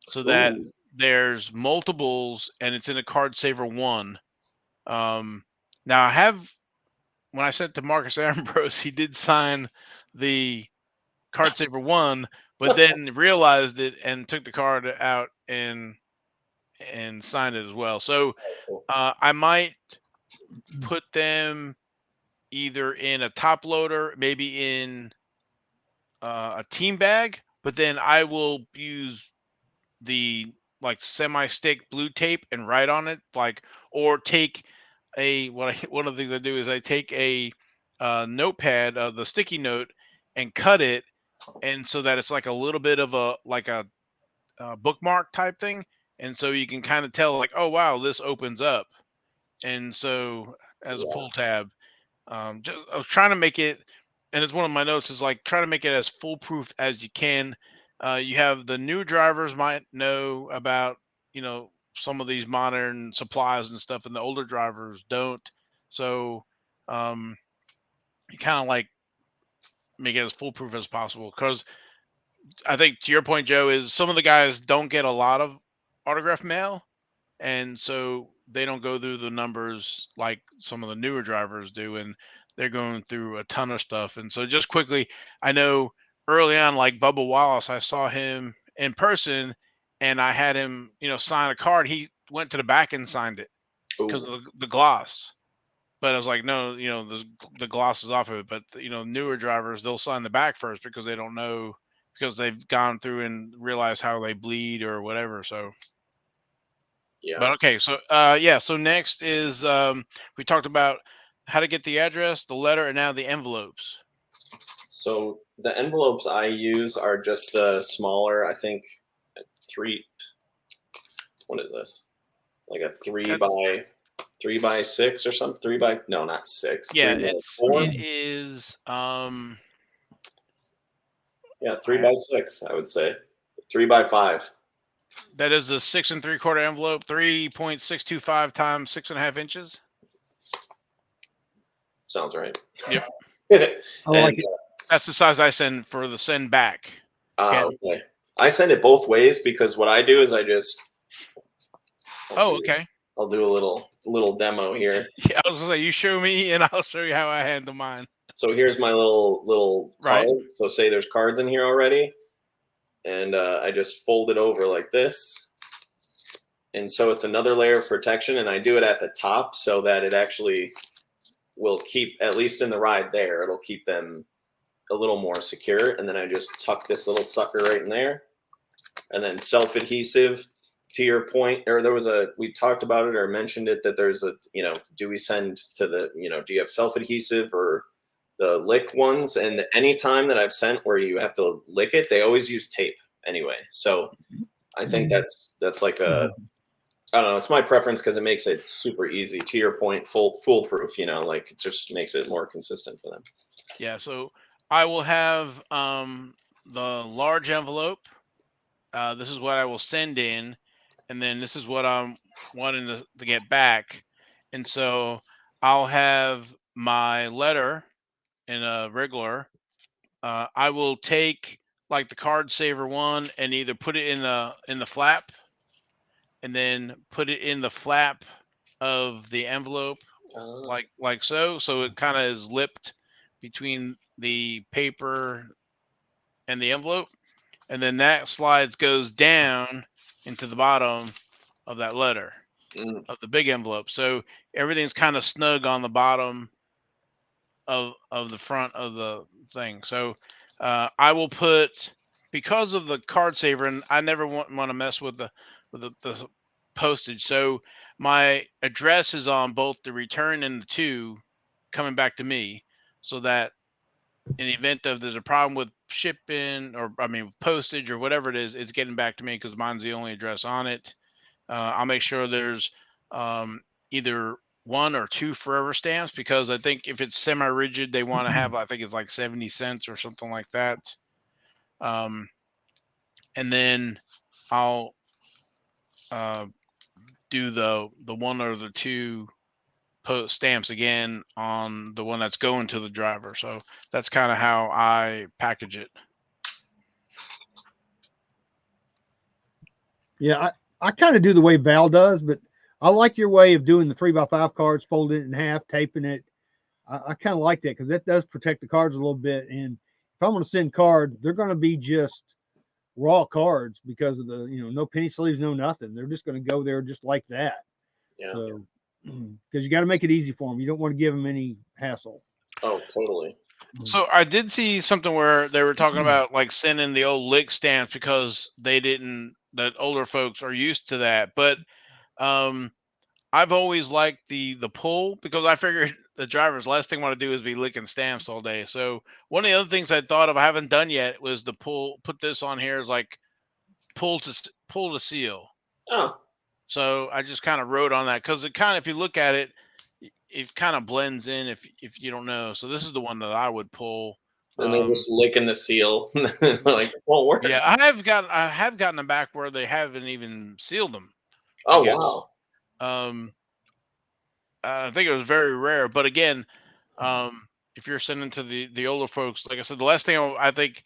so that Ooh. there's multiples and it's in a card saver one. Now I have, when I sent to Marcus Ambrose, he did sign the card saver one, but then realized it and took the card out and signed it as well. So I might put them either in a top loader, maybe in a team bag, but then I will use the like semi-stick blue tape and write on it, like, or take one of the things I do is I take a notepad, the sticky note, and cut it, and so that it's like a little bit of a bookmark type thing, and so you can kind of tell like, oh wow, this opens up, and so as a Yeah. pull tab, just I was trying to make it, and it's one of my notes is like try to make it as foolproof as you can. You have the new drivers might know about some of these modern supplies and stuff, and the older drivers don't. So um, you kind of like make it as foolproof as possible because I think to your point, Joe, is some of the guys don't get a lot of autograph mail, and so they don't go through the numbers like some of the newer drivers do, and they're going through a ton of stuff. And so just quickly, I know early on, like Bubba Wallace, I saw him in person, and I had him sign a card. He went to the back and signed it because Ooh. of the gloss. But I was like, no, the gloss is off of it. But newer drivers, they'll sign the back first because they don't know, because they've gone through and realized how they bleed or whatever. So Yeah. but okay, so yeah, so next is we talked about how to get the address, the letter, and now the envelopes. So the envelopes I use are just the smaller, I think, three. What is this? Like a That's 3x6 or something? No, not six. yeah, 3x4. it is Yeah, 3x6. I would say 3x5. that is the 6 3/4 envelope, 3.625 times 6.5 inches. Sounds right. Yep, I like And it. that's the size I send for the send back. Okay. okay, I send it both ways because what I do is Oh, okay. I'll do a little demo here. Yeah, I was gonna say you show me, and I'll show you how I handle mine. So here's my little Right. card. So say there's cards in here already, and I just fold it over like this, and so it's another layer of protection. And I do it at the top so that it actually will keep, at least in the ride there, it'll keep them a little more secure. And then I just tuck this little sucker right in there, and then self-adhesive. To your point, or we talked about it or mentioned it, that there's do we send to the, do you have self-adhesive or the lick ones? And any time that I've sent where you have to lick it, they always use tape anyway. So I think that's like I don't know, it's my preference because it makes it super easy. To your point, foolproof, like it just makes it more consistent for them. Yeah. So I will have the large envelope. This is what I will send in, and then this is what I'm wanting to get back. And so I'll have my letter in a regular. I will take like the card saver one and either put it in the flap, and then put it in the flap of the envelope, like so. So it kind of is lipped between the paper and the envelope, and then that slides goes down into the bottom of that letter of the big envelope. So everything's kind of snug on the bottom of the front of the thing. So I will put, because of the card saver, and I never want to mess with the postage. So my address is on both the return and the two coming back to me, so that in the event of there's a problem with shipping, or I mean postage or whatever it is, it's getting back to me because mine's the only address on it. I'll make sure there's either one or two forever stamps, because I think if it's semi-rigid, they want to have, I think it's like 70 cents or something like that. Um, and then I'll do the one or the two post stamps again on the one that's going to the driver. So that's kind of how I package it. Yeah, I kind of do the way Val does, but I like your way of doing the 3x5 cards, folding it in half, taping it. I kind of like that because that does protect the cards a little bit. And if I'm going to send cards, they're going to be just raw cards because of the, no penny sleeves, no nothing. They're just going to go there just like that. Yeah. So, because you got to make it easy for them. You don't want to give them any hassle. Oh, totally. So I did see something where they were talking about like sending the old lick stamps because that older folks are used to that. But um, I've always liked the pull because I figured the driver's last thing I want to do is be licking stamps all day. So one of the other things I thought of I haven't done yet was the pull. Put this on here is like pull to seal. Oh, So I just kind of wrote on that because it kind of, if you look at it, it kind of blends in if you don't know. So this is the one that I would pull. and they're Um, just licking the seal. Like, it won't work. yeah, I have gotten them back where they haven't even sealed them. I Oh, guess. wow. Um, I think it was very rare, but again, if you're sending to the older folks, like I said, the last thing I think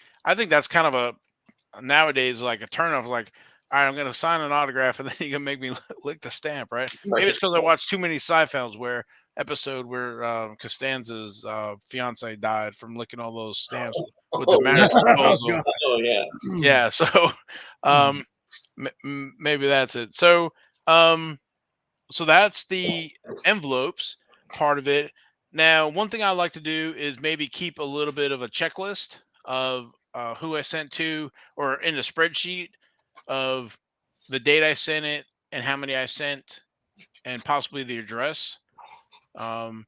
that's kind of a nowadays like a turnoff. Like, all right, I'm going to sign an autograph, and then you're going to make me lick the stamp, right? Maybe Right. it's because I watched too many Seinfelds where episode where Costanza's fiance died from licking all those stamps with the Oh, yeah. marriage Oh, proposal. God. Oh, yeah. Yeah, so um, maybe that's it. Um, so that's the envelopes part of it. Now, one thing I like to do is maybe keep a little bit of a checklist of who I sent to, or in the spreadsheet of the date I sent it and how many I sent, and possibly the address. Um,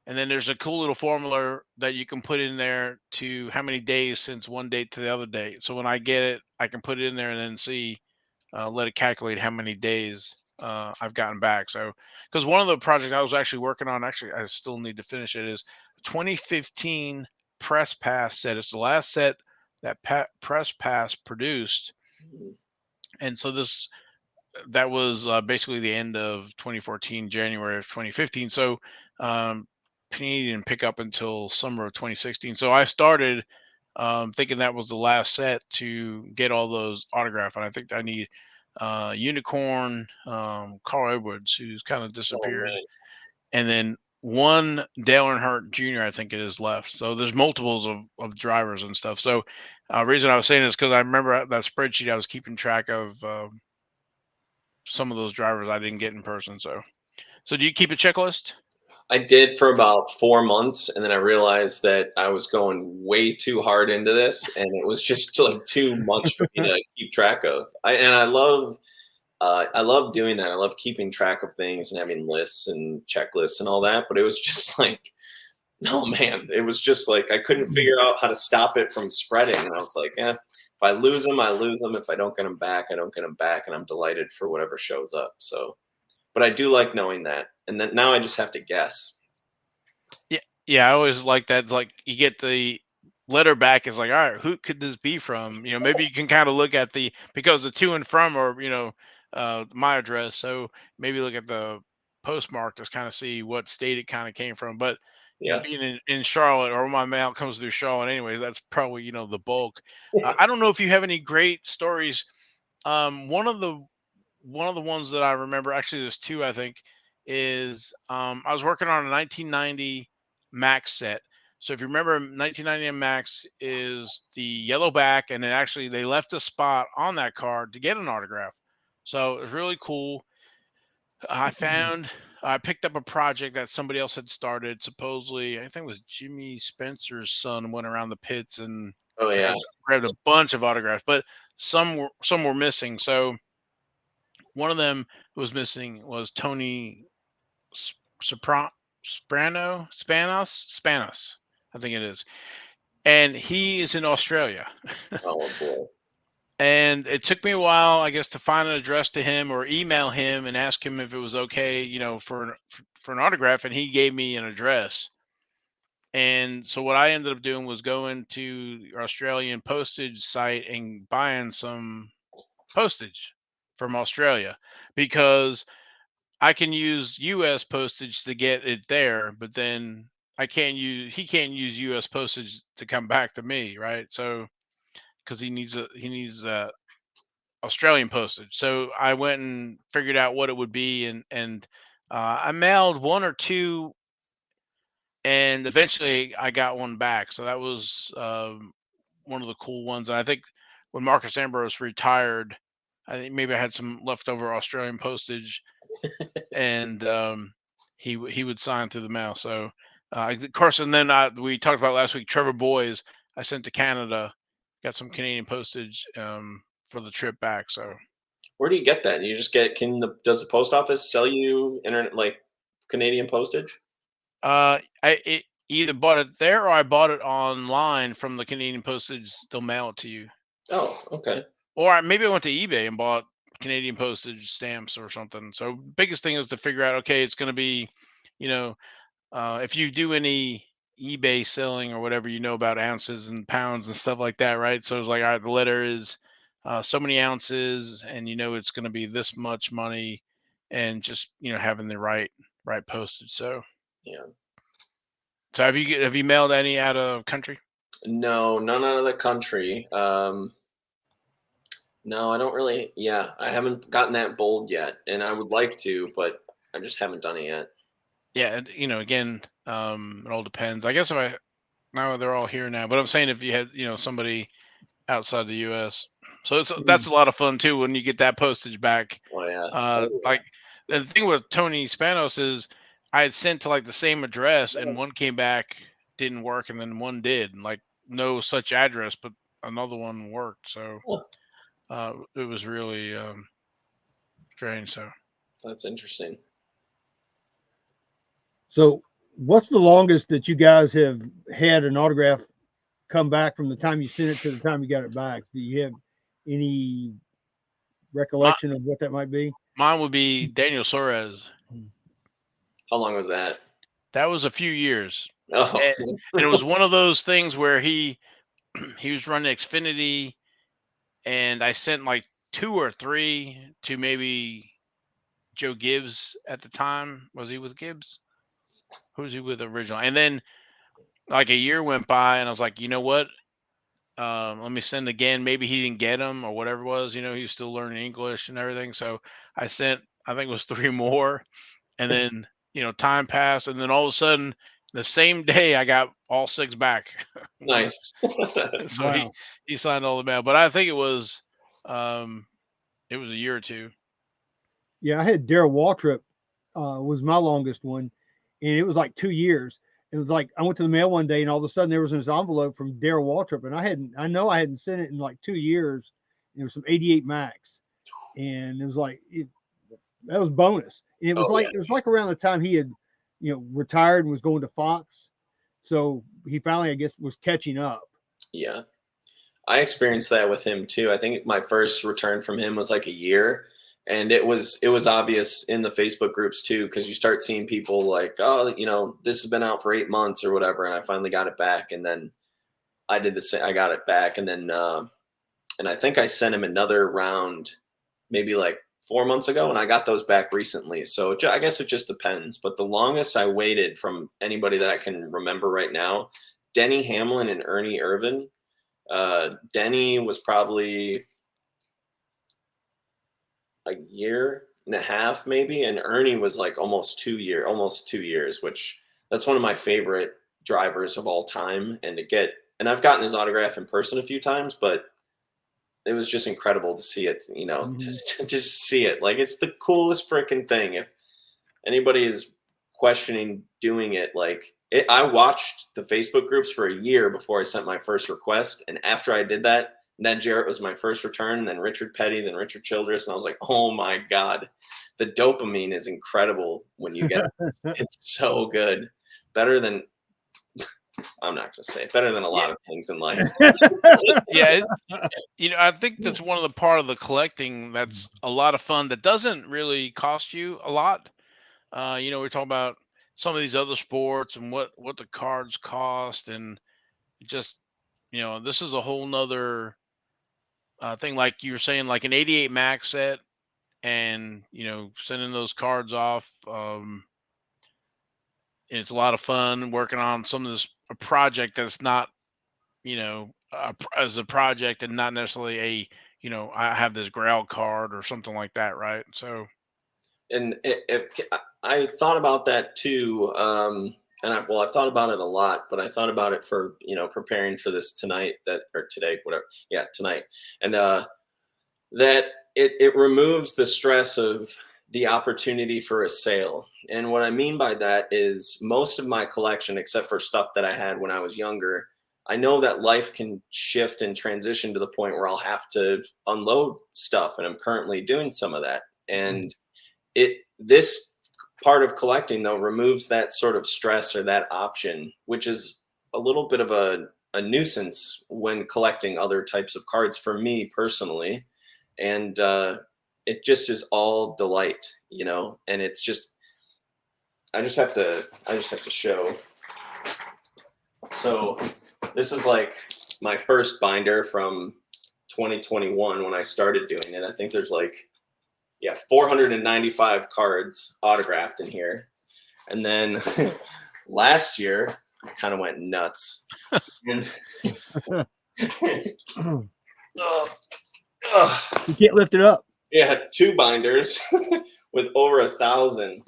and then there's a cool little formula that you can put in there to how many days since one date to the other date. So when I get it, I can put it in there and then see, let it calculate how many days I've gotten back. So, because one of the projects I was actually working on, actually, I still need to finish it, is 2015 Press Pass set. It's the last set that Press Pass produced. And so that was basically the end of 2014, January of 2015. So Panini didn't pick up until summer of 2016. So I started thinking that was the last set to get all those autographed. And I think I need Unicorn, Carl Edwards, who's kind of Oh, disappeared, man. and then one Dale Earnhardt Jr. I think it is left. So there's multiples of drivers and stuff. So reason I was saying this because I remember that spreadsheet I was keeping track of. Some of those drivers I didn't get in person. So do you keep a checklist? I did for about 4 months, and then I realized that I was going way too hard into this, and it was just like too much for me to keep track of. I love doing that. I love keeping track of things and having lists and checklists and all that. But it was just like, no, man, it was just like I couldn't figure out how to stop it from spreading, and I was like, yeah. If I lose them, I lose them. If I don't get them back, I don't get them back, and I'm delighted for whatever shows up. So, but I do like knowing that, and then now I just have to guess. Yeah, yeah. I always like that. It's like you get the letter back. It's like, all right, who could this be from? Maybe you can kind of look at because the to and from are my address. So maybe look at the postmark to kind of see what state it kind of came from. But Yeah. being in Charlotte, or my mail comes through Charlotte anyway, that's probably the bulk. I don't know if you have any great stories. One of the ones that I remember, actually, there's two, I think, is I was working on a 1990 Max set. So if you remember, 1990 Max is the yellow back, and then actually they left a spot on that card to get an autograph. So it was really cool. I picked up a project that somebody else had started. Supposedly, I think it was Jimmy Spencer's son went around the pits and Oh, yeah. grabbed a bunch of autographs, but some were missing. So one of them who was missing was Tony Spanos, I think it is, and he is in Australia. Oh, boy. And it took me a while, I guess, to find an address to him or email him and ask him if it was okay, for an autograph. And he gave me an address. And so what I ended up doing was going to the Australian postage site and buying some postage from Australia, because I can use US postage to get it there, but then he can't use US postage to come back to me, right? So because he needs Australian postage. So I went and figured out what it would be, and I mailed one or two, and eventually I got one back. So that was one of the cool ones. And I think when Marcus Ambrose retired, I think maybe I had some leftover Australian postage, and he would sign through the mail. So Of course, and then we talked about last week. Trevor Boys, I sent to Canada, got some Canadian postage for the trip back. So Where do you get that? You just get does the post office sell you internet like Canadian postage? I either bought it there or I bought it online from the Canadian postage. They'll mail it to you. Oh, okay. Or maybe I went to eBay and bought Canadian postage stamps or something. So biggest thing is to figure out, okay, it's going to be, you know, if you do any eBay selling or whatever, you know about ounces and pounds and stuff like that, right? So it's like, all right, the letter is so many ounces, and it's going to be this much money, and just having the right postage. So Yeah. So have you mailed any out of country? No, none out of the country. No, I don't really. Yeah, I haven't gotten that bold yet, and I would like to, but I just haven't done it yet. Yeah, and, again, it all depends. I guess if I now they're all here now, but I'm saying if you had somebody outside the U.S., so that's a lot of fun too when you get that postage back. Oh yeah. Like the thing with Tony Spanos is I had sent to like the same address, and one came back didn't work, and then one did, and, like, no such address, but another one worked. So it was really strange. So That's interesting. So, what's the longest that you guys have had an autograph come back from the time you sent it to the time you got it back? Do you have any recollection of what that might be? Mine would be Daniel Suarez. How long was that? That was a few years. Oh, And it was one of those things where he was running Xfinity, and I sent like 2 or 3 to maybe Joe Gibbs at the time. Was he with Gibbs? Who was he with originally? And then like a year went by, and I was like, you know what? Let me send again. Maybe he didn't get them or whatever it was. He was still learning English and everything. So I sent, I think it was 3 more. And then, time passed. And then all of a sudden, the same day, I got all 6 back. nice. So Wow. he signed all the mail. But I think it was a year or 2. Yeah, I had Darrell Waltrip was my longest one, and it was like 2 years. It was like I went to the mail one day, and all of a sudden there was this envelope from Darrell Waltrip, and I know I hadn't sent it in like 2 years. And it was some 88 Max, and it was like that was bonus. And it was like around the time he had, retired and was going to Fox, so he finally, I guess, was catching up. Yeah, I experienced that with him too. I think my first return from him was like a year, and it was obvious in the Facebook groups too, because you start seeing people like, oh, this has been out for 8 months or whatever, and I finally got it back, and then I did the same. I got it back, and then and I think I sent him another round, maybe like 4 months ago, and I got those back recently. So I guess it just depends. But the longest I waited from anybody that I can remember right now, Denny Hamlin and Ernie Irvan. Denny was probably a year and a half maybe, and Ernie was like almost 2 years, which that's one of my favorite drivers of all time. And I've gotten his autograph in person a few times, but it was just incredible to see it, to just see it. Like, it's the coolest freaking thing. If anybody is questioning doing it, I watched the Facebook groups for a year before I sent my first request. And after I did that, Ned Jarrett was my first return, and then Richard Petty, then Richard Childress. And I was like, oh my God, the dopamine is incredible when you get it. It's so good. Better than, I'm not going to say better than a lot of things in life. Yeah. I think that's one of the part of the collecting that's a lot of fun that doesn't really cost you a lot. We're talking about some of these other sports and what the cards cost, and just, this is a whole nother thing. Like you were saying, like an 88 Max set, and sending those cards off. It's a lot of fun working on some of this a project that's not, as a project, and not necessarily I have this Grail card or something like that, right? So, and I thought about that too. And I've thought about it a lot, but I thought about it for, preparing for this tonight, or today, whatever. Yeah, tonight. And that it removes the stress of, the opportunity for a sale. And what I mean by that is most of my collection, except for stuff that I had when I was younger, I know that life can shift and transition to the point where I'll have to unload stuff. And I'm currently doing some of that. And this part of collecting, though, removes that sort of stress or that option, which is a little bit of a nuisance when collecting other types of cards for me personally. And it just is all delight, and it's just, I just have to show. So this is like my first binder from 2021 when I started doing it. I think there's 495 cards autographed in here. And then last year I kind of went nuts. And You can't lift it up. Yeah, 2 binders with over 1,000.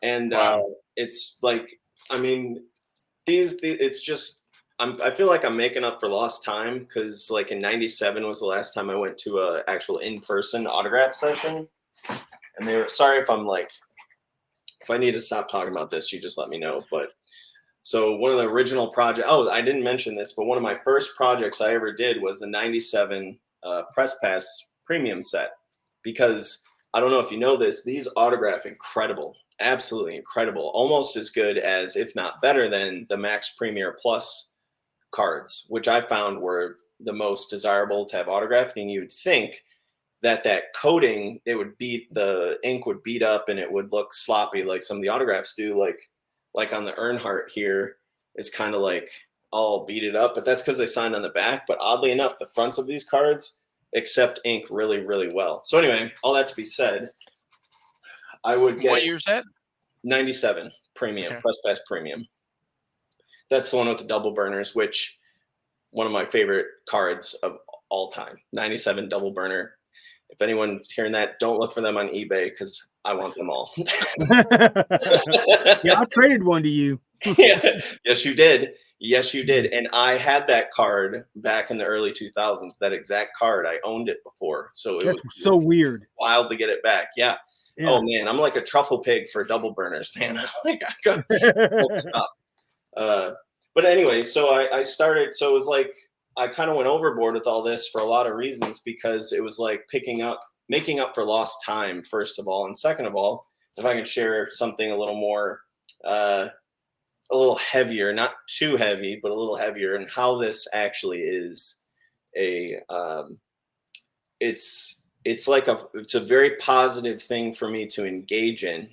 And Wow. it's like, I mean, it's just, I feel like I'm making up for lost time, because like in 97 was the last time I went to a actual in-person autograph session. And they were, sorry if I need to stop talking about this, you just let me know. But so one of the original projects, I didn't mention this, but one of my first projects I ever did was the 97 Press Pass premium set. Because I don't know if you know this, these autograph incredible, absolutely incredible, almost as good as, if not better than, the Max Premier Plus cards, which I found were the most desirable to have autographed. And you'd think that coating, the ink would beat up and it would look sloppy like some of the autographs do, like on the Earnhardt here, it's kind of like all beat up, but that's because they signed on the back. But oddly enough, the fronts of these cards accept ink really, really well. So anyway, all that to be said, I would get, What year's that? 97 premium, Okay. Press Pass premium. That's the one with the double burners, which one of my favorite cards of all time. 97 double burner. If anyone's hearing that, don't look for them on eBay, because I want them all. Yeah, I traded one to you. Yeah. Yes, you did. Yes, you did. And I had that card back in the early 2000s, that exact card. I owned it before. So it That's was so weird. wild to get it back. Yeah. Yeah. Oh, man. I'm like a truffle pig for double burners, man. I won't stop. But anyway, so I started. So it was like I kind of went overboard with all this for a lot of reasons, because it was like making up for lost time, first of all. And second of all, if I can share something a little more, a little heavier, not too heavy, but a little heavier, and how this actually is it's a very positive thing for me to engage in,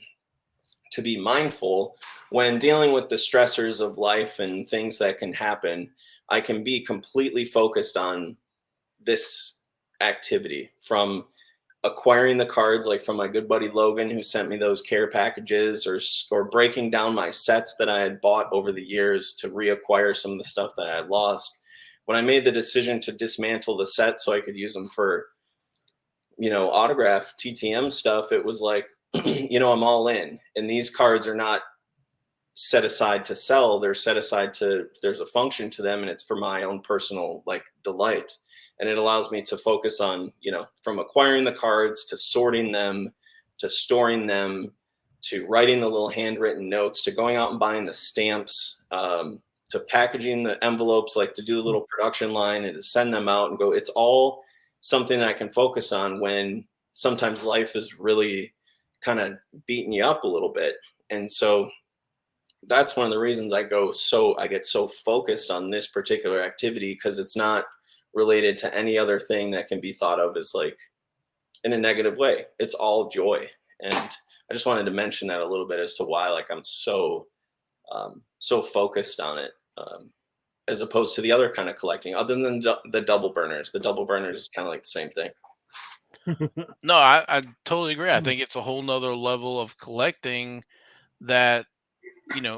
to be mindful when dealing with the stressors of life and things that can happen. I can be completely focused on this activity, from acquiring the cards, like from my good buddy Logan, who sent me those care packages, or breaking down my sets that I had bought over the years to reacquire some of the stuff that I had lost. When I made the decision to dismantle the set so I could use them for, autograph TTM stuff, it was like, I'm all in. And these cards are not set aside to sell. They're set aside there's a function to them, and it's for my own personal delight. And it allows me to focus on, from acquiring the cards, to sorting them, to storing them, to writing the little handwritten notes, to going out and buying the stamps, to packaging the envelopes, to do the little production line and to send them out and go. It's all something I can focus on when sometimes life is really kind of beating you up a little bit. And so that's one of the reasons I get so focused on this particular activity, because it's not related to any other thing that can be thought of as in a negative way. It's all joy. And I just wanted to mention that a little bit as to why I'm so focused on it, as opposed to the other kind of collecting, other than the double burners. The double burners is kind of like the same thing. No, I totally agree. I think it's a whole nother level of collecting that,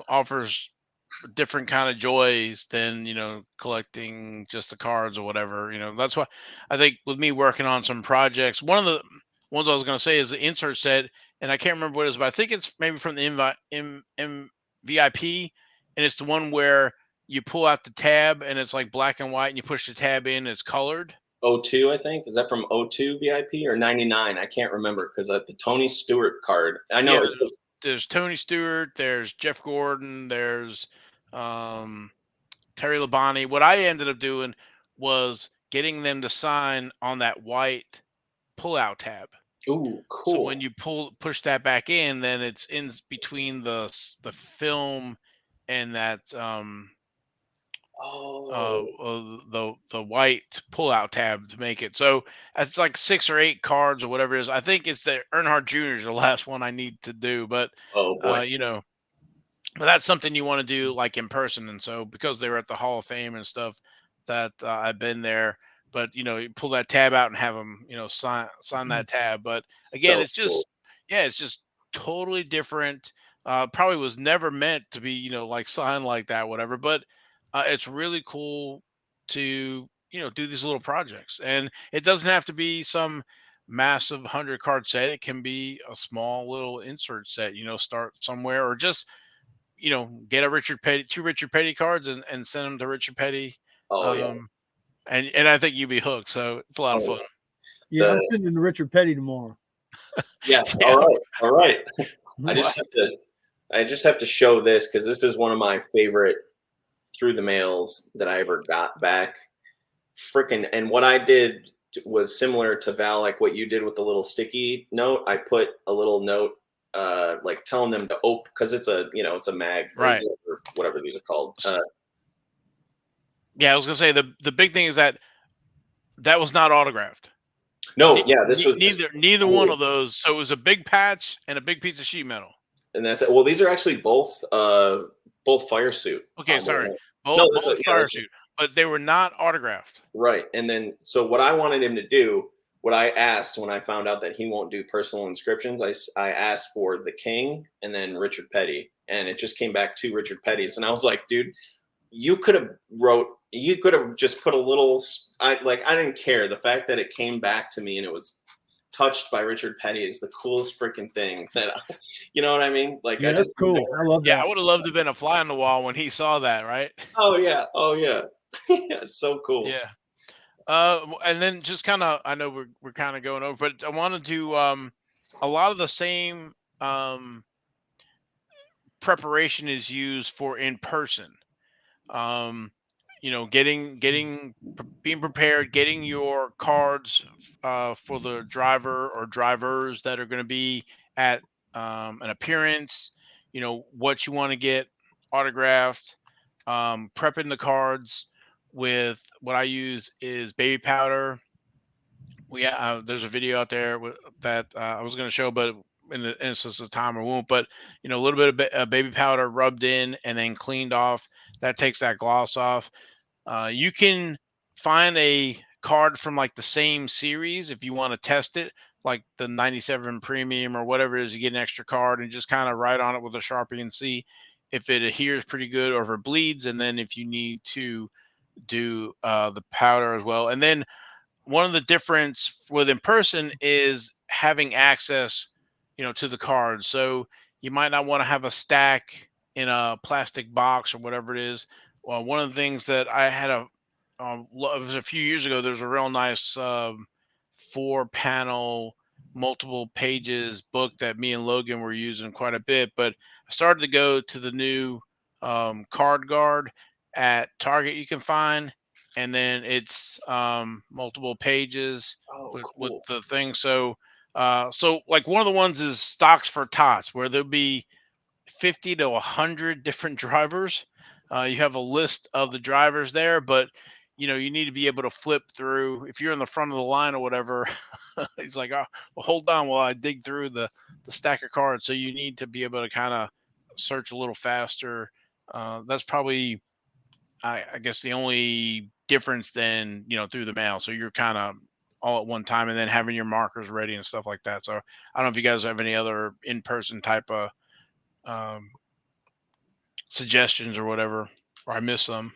offers different kind of joys than, collecting just the cards or whatever. That's why I think with me working on some projects, one of the ones I was going to say is the insert set, and I can't remember what it is, but I think it's maybe from the VIP, and it's the one where you pull out the tab and it's like black and white, and you push the tab in, it's colored. 02, I think. Is that from 02 VIP or 99? I can't remember because the Tony Stewart card. I know. Yeah, there's Tony Stewart, there's Jeff Gordon, there's Terry Labonte. What I ended up doing was getting them to sign on that white pull-out tab. Ooh, So cool. when you push that back in, then it's in between the film and that the white pull-out tab to make it. So that's like 6 or 8 cards or whatever it is. I think it's the Earnhardt Jr. is the last one I need to do, but oh boy. But that's something you want to do like in person. And so because they were at the Hall of Fame and stuff, that I've been there. But you pull that tab out and have them, sign that tab. But again, So it's cool. just it's just totally different. Probably was never meant to be, like signed like that, whatever. But it's really cool to do these little projects, and it doesn't have to be some massive 100-card set. It can be a small little insert set. Start somewhere, or just get a Richard Petty, 2 Richard Petty cards and send them to Richard Petty. Oh yeah. And I think you'd be hooked. So it's a lot of fun. Yeah, I'm sending to Richard Petty tomorrow. Yeah. Yeah. All right. I just have to show this because this is one of my favorite through the mails that I ever got back. Freaking, and what I did was similar to Val, like what you did with the little sticky note. I put a little note, like telling them to open, because it's a mag, Right, or whatever these are called. yeah, I was gonna say the big thing is that was not autographed. No, yeah, this was neither one of those. So it was a big patch and a big piece of sheet metal. And that's it. Well, these are actually both fire suit. Okay, sorry, both fire suit, but they were not autographed. Right. And then, so what I wanted him to do, what I asked when I found out that he won't do personal inscriptions, I asked for the King and then Richard Petty, and it just came back 2 Richard Pettys, and I was like, dude, you could have just put a little. I didn't care. The fact that it came back to me and it was touched by Richard Petty is the coolest freaking thing. You know what I mean? Like, yeah, that's cool. I love that. Yeah, I would have loved to have been a fly on the wall when he saw that, right? Oh yeah. It's so cool. Yeah. And then just kind of, I know we're kind of going over, but I wanted to a lot of the same preparation is used for in person. Being prepared, getting your cards for the driver or drivers that are going to be at an appearance. What you want to get autographed, prepping the cards with what I use is baby powder. There's a video out there that I was going to show, but in the instance of time I won't. But a little bit of baby powder rubbed in and then cleaned off. That takes that gloss off. You can find a card from like the same series if you want to test it, like the 97 Premium or whatever it is. You get an extra card and just kind of write on it with a Sharpie and see if it adheres pretty good or if it bleeds. And then if you need to do the powder as well. And then one of the difference with in person is having access, to the cards. So you might not want to have a stack in a plastic box or whatever it is. Well, one of the things that I had it was a few years ago. There's a real nice 4-panel, multiple pages book that me and Logan were using quite a bit. But I started to go to the new card guard at Target you can find, and then it's multiple pages with the thing. So like one of the ones is stocks for tots, where there'll be 50 to 100 different drivers. You have a list of the drivers there, but you need to be able to flip through. If you're in the front of the line or whatever, he's like, oh, well, hold on while I dig through the stack of cards. So you need to be able to kind of search a little faster. That's probably, I guess, the only difference than through the mail. So you're kind of all at one time, and then having your markers ready and stuff like that. So I don't know if you guys have any other in-person type of suggestions or whatever, or I missed some.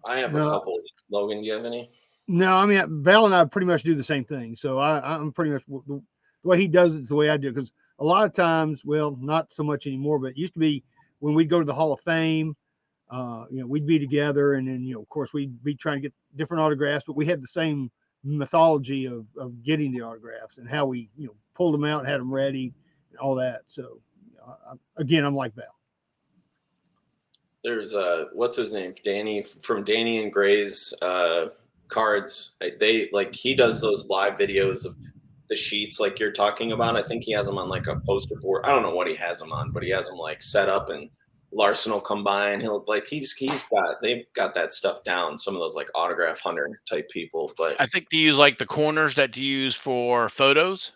I have a couple. Logan, do you have any? No, I mean, Val and I pretty much do the same thing. So I'm pretty much the way he does it's the way I do. Because a lot of times, well, not so much anymore, but it used to be when we'd go to the Hall of Fame we'd be together, and then, of course, we'd be trying to get different autographs, but we had the same mythology of getting the autographs and how we, pulled them out, had them ready, and all that. So, again, I'm like Val. There's what's his name? Danny from Danny and Gray's cards. He does those live videos of the sheets like you're talking about. I think he has them on like a poster board. I don't know what he has them on, but he has them like set up, and Larson will come by and they've got that stuff down. Some of those like autograph hunter type people, but I think they use like the corners that you use for photos.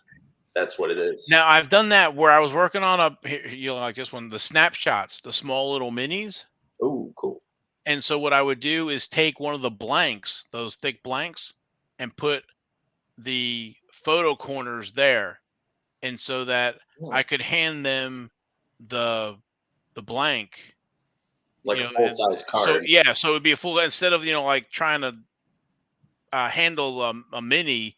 that's what it is. Now I've done that where I was working on like this one, the snapshots, the small little minis. Oh, cool. And so what I would do is take one of the blanks, those thick blanks, and put the photo corners there. And so that I could hand them the blank. Like a full size card. So it would be a full, instead of, like trying to handle a mini,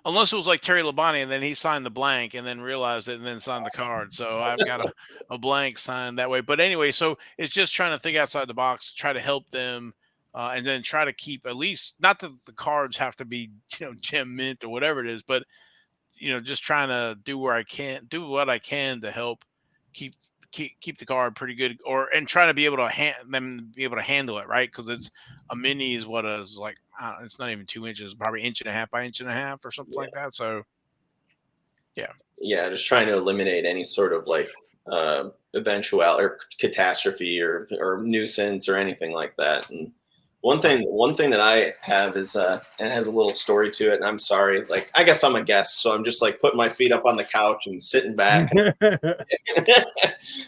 unless it was like Terry Labonte and then he signed the blank and then realized it and then signed the card. So I've got a blank signed that way. But anyway, so it's just trying to think outside the box, try to help them, and then try to keep at least, not that the cards have to be, gem mint or whatever it is, but, just trying to do what I can to help keep the card pretty good, and trying to be able to be able to handle it, right? Because it's a mini is what is like, it's not even 2 inches, probably 1.5 by 1.5 or something like that. So yeah, just trying to eliminate any sort of like eventuality or catastrophe or nuisance or anything like that. And one thing that I have is and it has a little story to it, and I'm sorry, like I guess I'm a guest, so I'm just like putting my feet up on the couch and sitting back.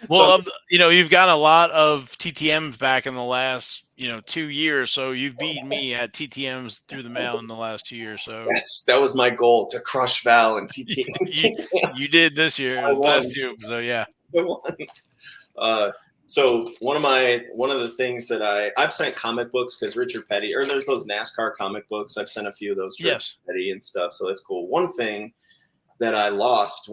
Well, you've got a lot of TTMs back in the last 2 years, so you've beaten me at TTMs through the mail in the last 2 years. So yes, that was my goal, to crush Val and TTM. You did this year, last 2. So yeah. So one of the things that I've sent comic books, because Richard Petty, or there's those NASCAR comic books. I've sent a few of those to Richard Petty and stuff. So that's cool. One thing that I lost,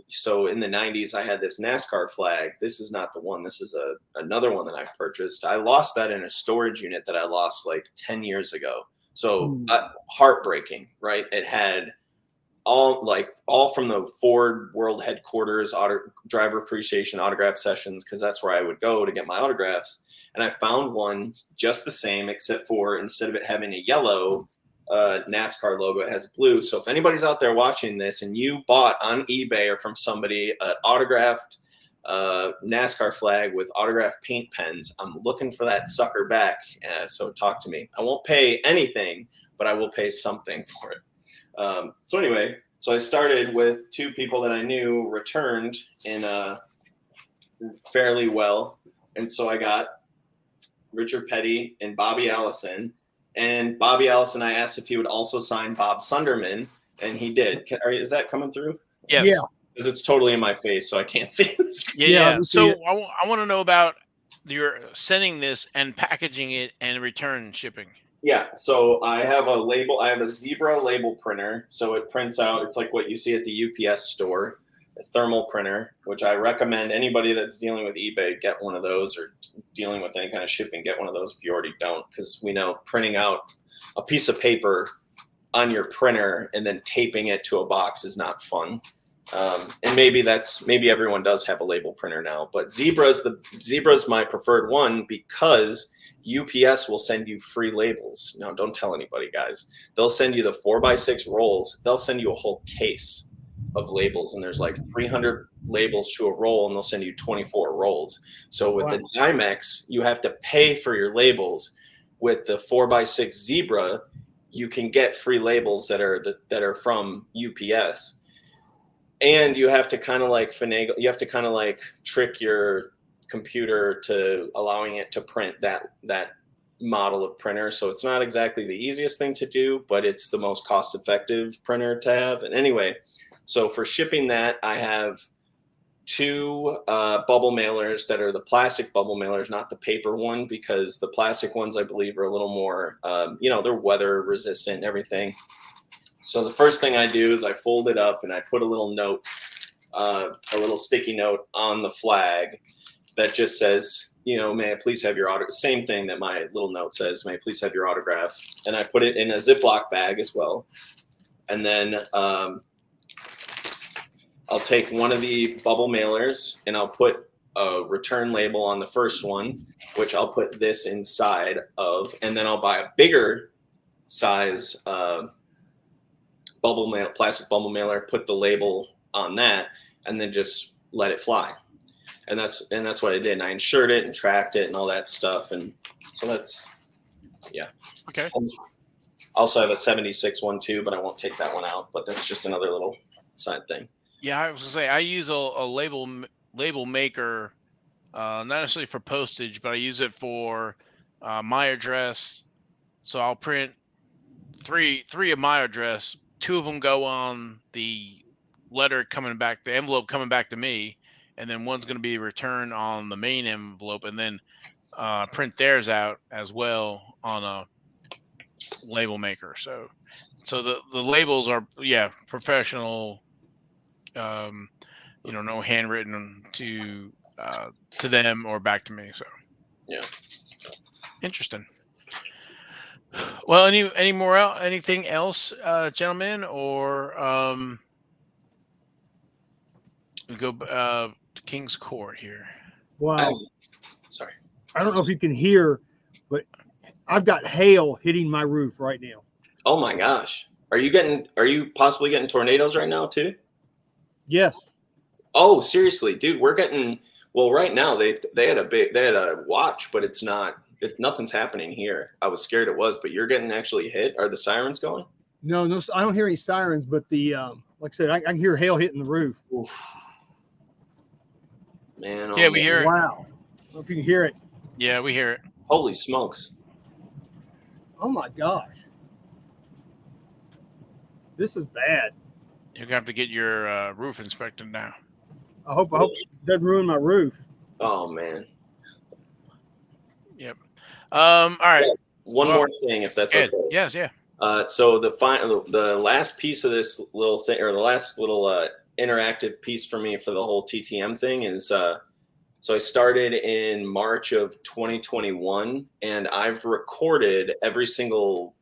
so in the 90s, I had this NASCAR flag. This is not the one. This is another one that I purchased. I lost that in a storage unit that I lost like 10 years ago. So heartbreaking, right? It had all from the Ford World Headquarters driver appreciation autograph sessions, because that's where I would go to get my autographs. And I found one just the same, except for instead of it having a yellow NASCAR logo, it has blue. So if anybody's out there watching this and you bought on eBay or from somebody an autographed NASCAR flag with autographed paint pens, I'm looking for that sucker back. So talk to me. I won't pay anything, but I will pay something for it. So anyway, so I started with 2 people that I knew returned in fairly well. And so I got Richard Petty and Bobby Allison. And Bobby Allison, I asked if he would also sign Bob Sunderman, and he did. Is that coming through? Yes. Yeah. Because it's totally in my face, so I can't see it. Yeah. So I want to know about your sending this and packaging it and return shipping. Yeah, so I have a label. I have a Zebra label printer, so it prints out. It's like what you see at the UPS store, a thermal printer, which I recommend anybody that's dealing with eBay get one of those, or dealing with any kind of shipping, get one of those if you already don't, because we know printing out a piece of paper on your printer and then taping it to a box is not fun. And maybe everyone does have a label printer now, but Zebra's my preferred one because UPS will send you free labels. No, don't tell anybody, guys. They'll send you the 4x6 rolls. They'll send you a whole case of labels, and there's like 300 labels to a roll, and they'll send you 24 rolls. So with the Dimex, you have to pay for your labels. With the 4x6 Zebra, you can get free labels that are from UPS. And you have to kind of like finagle. You have to kind of like trick your computer to allowing it to print that model of printer. So it's not exactly the easiest thing to do, but it's the most cost-effective printer to have. And anyway, so for shipping that, I have 2 bubble mailers that are the plastic bubble mailers, not the paper one, because the plastic ones, I believe, are a little more, they're weather resistant and everything. So the first thing I do is I fold it up and I put a little note, a little sticky note on the flag that just says may I please have your autograph? Same thing that my little note says, may I please have your autograph? And I put it in a Ziploc bag as well. And then I'll take one of the bubble mailers and I'll put a return label on the first one, which I'll put this inside of, and then I'll buy a bigger size plastic bubble mailer, put the label on that, and then just let it fly. And that's what I did. And I insured it and tracked it and all that stuff. And so that's, yeah. Okay. Also, I have a 76 one too, but I won't take that one out. But that's just another little side thing. Yeah, I was gonna say I use a label maker, not necessarily for postage, but I use it for my address. So I'll print three of my address. 2 of them go on the letter coming back, the envelope coming back to me, and then one's going to be returned on the main envelope, and then print theirs out as well on a label maker. So the labels are professional. No handwritten to them or back to me. So yeah, interesting. Well, anything else, gentlemen, or we go to King's Court here. Wow. Sorry. I don't know if you can hear, but I've got hail hitting my roof right now. Oh my gosh. Are you possibly getting tornadoes right now too? Yes. Oh, seriously, dude, we're getting, well, right now they had a watch, but nothing's happening here. I was scared it was, but you're getting actually hit. Are the sirens going? No, I don't hear any sirens, but the like I said, I can hear hail hitting the roof. Oof. Man, yeah, we hear it. Wow. I don't know if you can hear it. Yeah, we hear it. Holy smokes. Oh my gosh. This is bad. You're gonna have to get your roof inspected now. I hope it doesn't ruin my roof. Oh man. Yep. All right. One more thing, if that's okay. Yes, yeah. So the last piece of this little thing, or the last little interactive piece for me for the whole TTM thing is, so I started in March of 2021, and I've recorded every single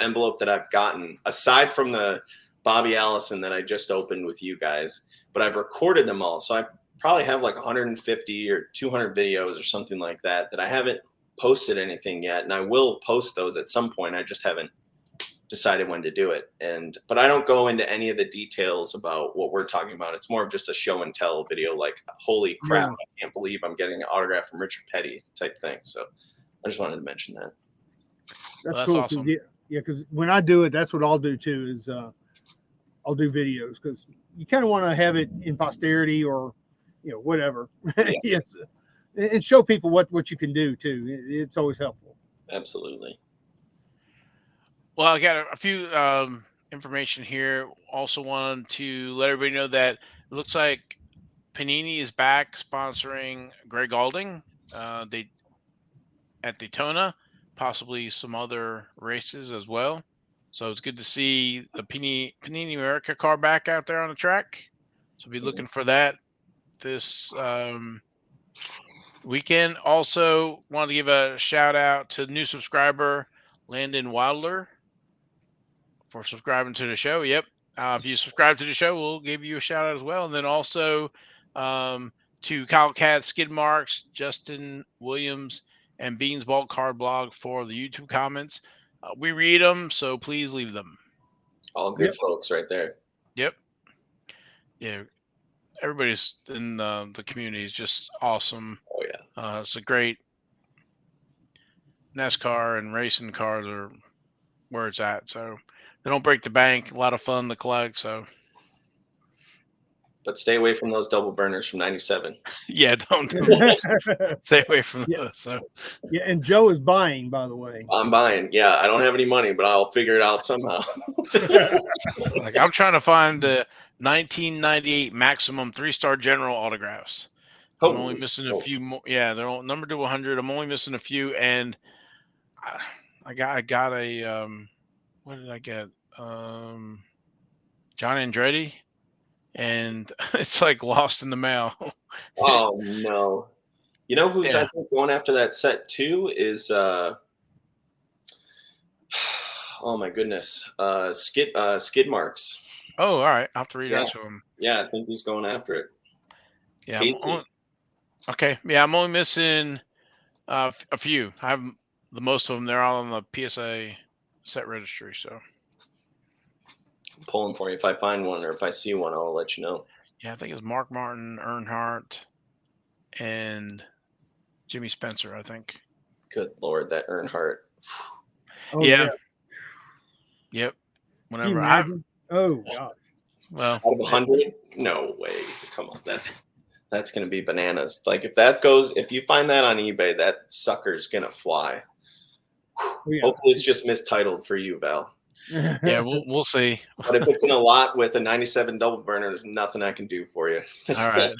envelope that I've gotten, aside from the Bobby Allison that I just opened with you guys, but I've recorded them all. So I probably have like 150 or 200 videos or something like that I haven't posted anything yet. And I will post those at some point. I just haven't decided when to do it. But I don't go into any of the details about what we're talking about. It's more of just a show and tell video, like, holy crap, I can't believe I'm getting an autograph from Richard Petty type thing. So I just wanted to mention that. That's cool. Awesome. Yeah, because when I do it, that's what I'll do too, is I'll do videos, because you kind of want to have it in posterity or, whatever. Yeah. Yes. And show people what you can do too. It's always helpful. Absolutely. Well, I got a few information here. Also wanted to let everybody know that it looks like Panini is back sponsoring Greg Alding. They at Daytona, possibly some other races as well. So it's good to see the Panini America car back out there on the track. So be looking for that this weekend. Also want to give a shout out to new subscriber Landon Wilder for subscribing to the show. Yep. If you subscribe to the show, we'll give you a shout out as well. And then also to Kyle Cat, Skid Marks, Justin Williams, and Beans Ball Card Blog for the YouTube comments. We read them, so please leave them. All good folks right there. Yep. Yeah. Everybody's in the community is just awesome. Oh, yeah. It's a great NASCAR and racing cars are where it's at. So they don't break the bank. A lot of fun to collect. So, but stay away from those double burners from '97. Yeah, don't stay away from those. So, yeah, and Joe is buying, by the way. I'm buying. Yeah, I don't have any money, but I'll figure it out somehow. Like, I'm trying to find the 1998 maximum 3-star general autographs. I'm only missing a few more. Yeah, they're all numbered to 100. I'm only missing a few, and I got a what did I get? John Andretti, and it's like lost in the mail. Oh no! You know who's Yeah. I think going after that set too is oh my goodness, skid marks. Oh, all right. I'll have to read Yeah. out to him. Yeah, I think he's going after it. Yeah. Casey. Okay. Yeah, I'm only missing a few. I have the most of them. They're all on the PSA set registry. So I'm pulling for you. If I find one or if I see one, I'll let you know. yeah, I think it's Mark Martin, Earnhardt, and Jimmy Spencer, I think. Good Lord, that Earnhardt. Oh Yeah. yeah. Yep. Can you Whenever imagine? Oh gosh. well, Out of 100? No way. Come on, that's gonna be bananas. Like if you find that on eBay, that sucker's gonna fly. Yeah. Hopefully, it's just mistitled for you, Val. yeah, we'll see. But if it's in a lot with a 97 double burner, there's nothing I can do for you. All right.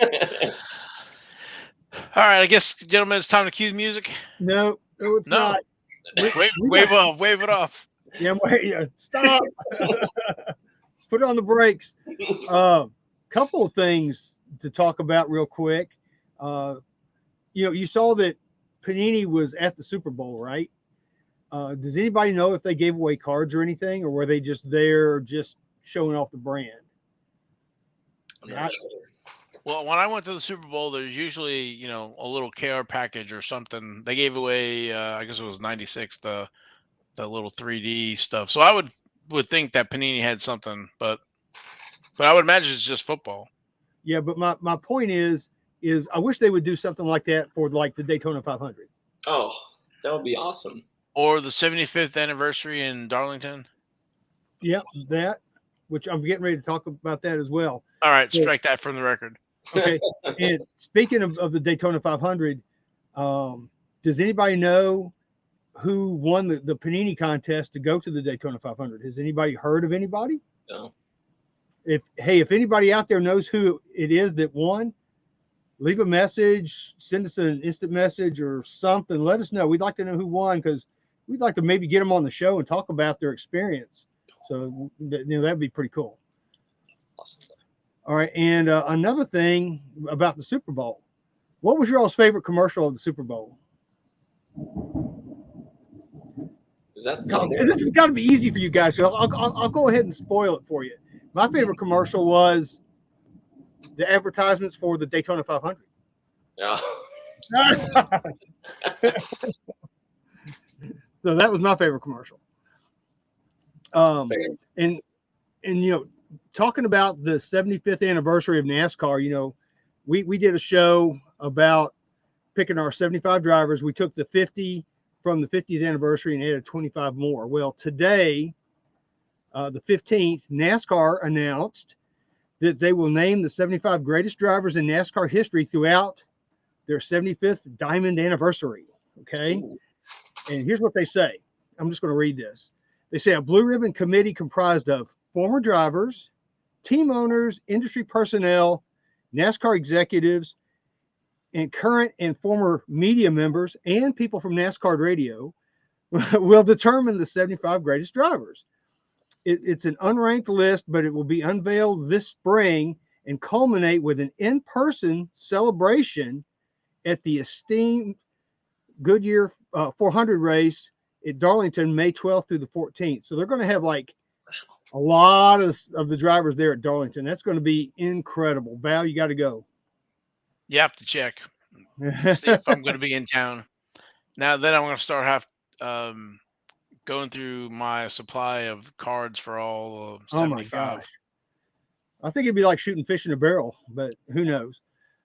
All right. I guess, gentlemen, it's time to cue the music. No, it's No. not. Wave it off. Yeah, stop. Put on the brakes. Couple of things to talk about real quick. You saw that Panini was at the Super Bowl, right? Does anybody know if they gave away cards or anything, or were they just there just showing off the brand? I'm not sure. Well, when I went to the Super Bowl, there's usually, a little KR package or something. They gave away, I guess it was '96, the little 3D stuff. So I would think that Panini had something, but I would imagine it's just football. Yeah, but my point is I wish they would do something like that for like the Daytona 500. Oh, that would be awesome. Or the 75th anniversary in Darlington. Yep, that, which I'm getting ready to talk about that as well. All right, strike that from the record. Okay, and speaking of the Daytona 500, does anybody know who won the Panini contest to go to the Daytona 500? Has anybody heard of anybody? No. If anybody out there knows who it is that won, leave a message, send us an instant message or something. Let us know. We'd like to know who won because we'd like to maybe get them on the show and talk about their experience. So that'd be pretty cool. Awesome. All right, and another thing about the Super Bowl. What was your all's favorite commercial of the Super Bowl? Is that This has got to be easy for you guys. So I'll go ahead and spoil it for you. My favorite commercial was the advertisements for the Daytona 500. Yeah. So that was my favorite commercial. And talking about the 75th anniversary of NASCAR, we did a show about picking our 75 drivers. We took the 50 from the 50th anniversary and added 25 more. Well, today, the 15th, NASCAR announced that they will name the 75 greatest drivers in NASCAR history throughout their 75th diamond anniversary. Okay. Ooh. And here's what they say. I'm just going to read this. They say a blue ribbon committee comprised of former drivers, team owners, industry personnel, NASCAR executives, and current and former media members and people from NasCardRadio will determine the 75 greatest drivers. It's an unranked list, but it will be unveiled this spring and culminate with an in-person celebration at the esteemed Goodyear 400 race at Darlington, May 12th through the 14th. So they're going to have like a lot of the drivers there at Darlington. That's going to be incredible. Val, you got to go. You have to check. See if I'm going to be in town. Now then I'm going to start going through my supply of cards for all 75. Oh my gosh. I think it'd be like shooting fish in a barrel, but who knows?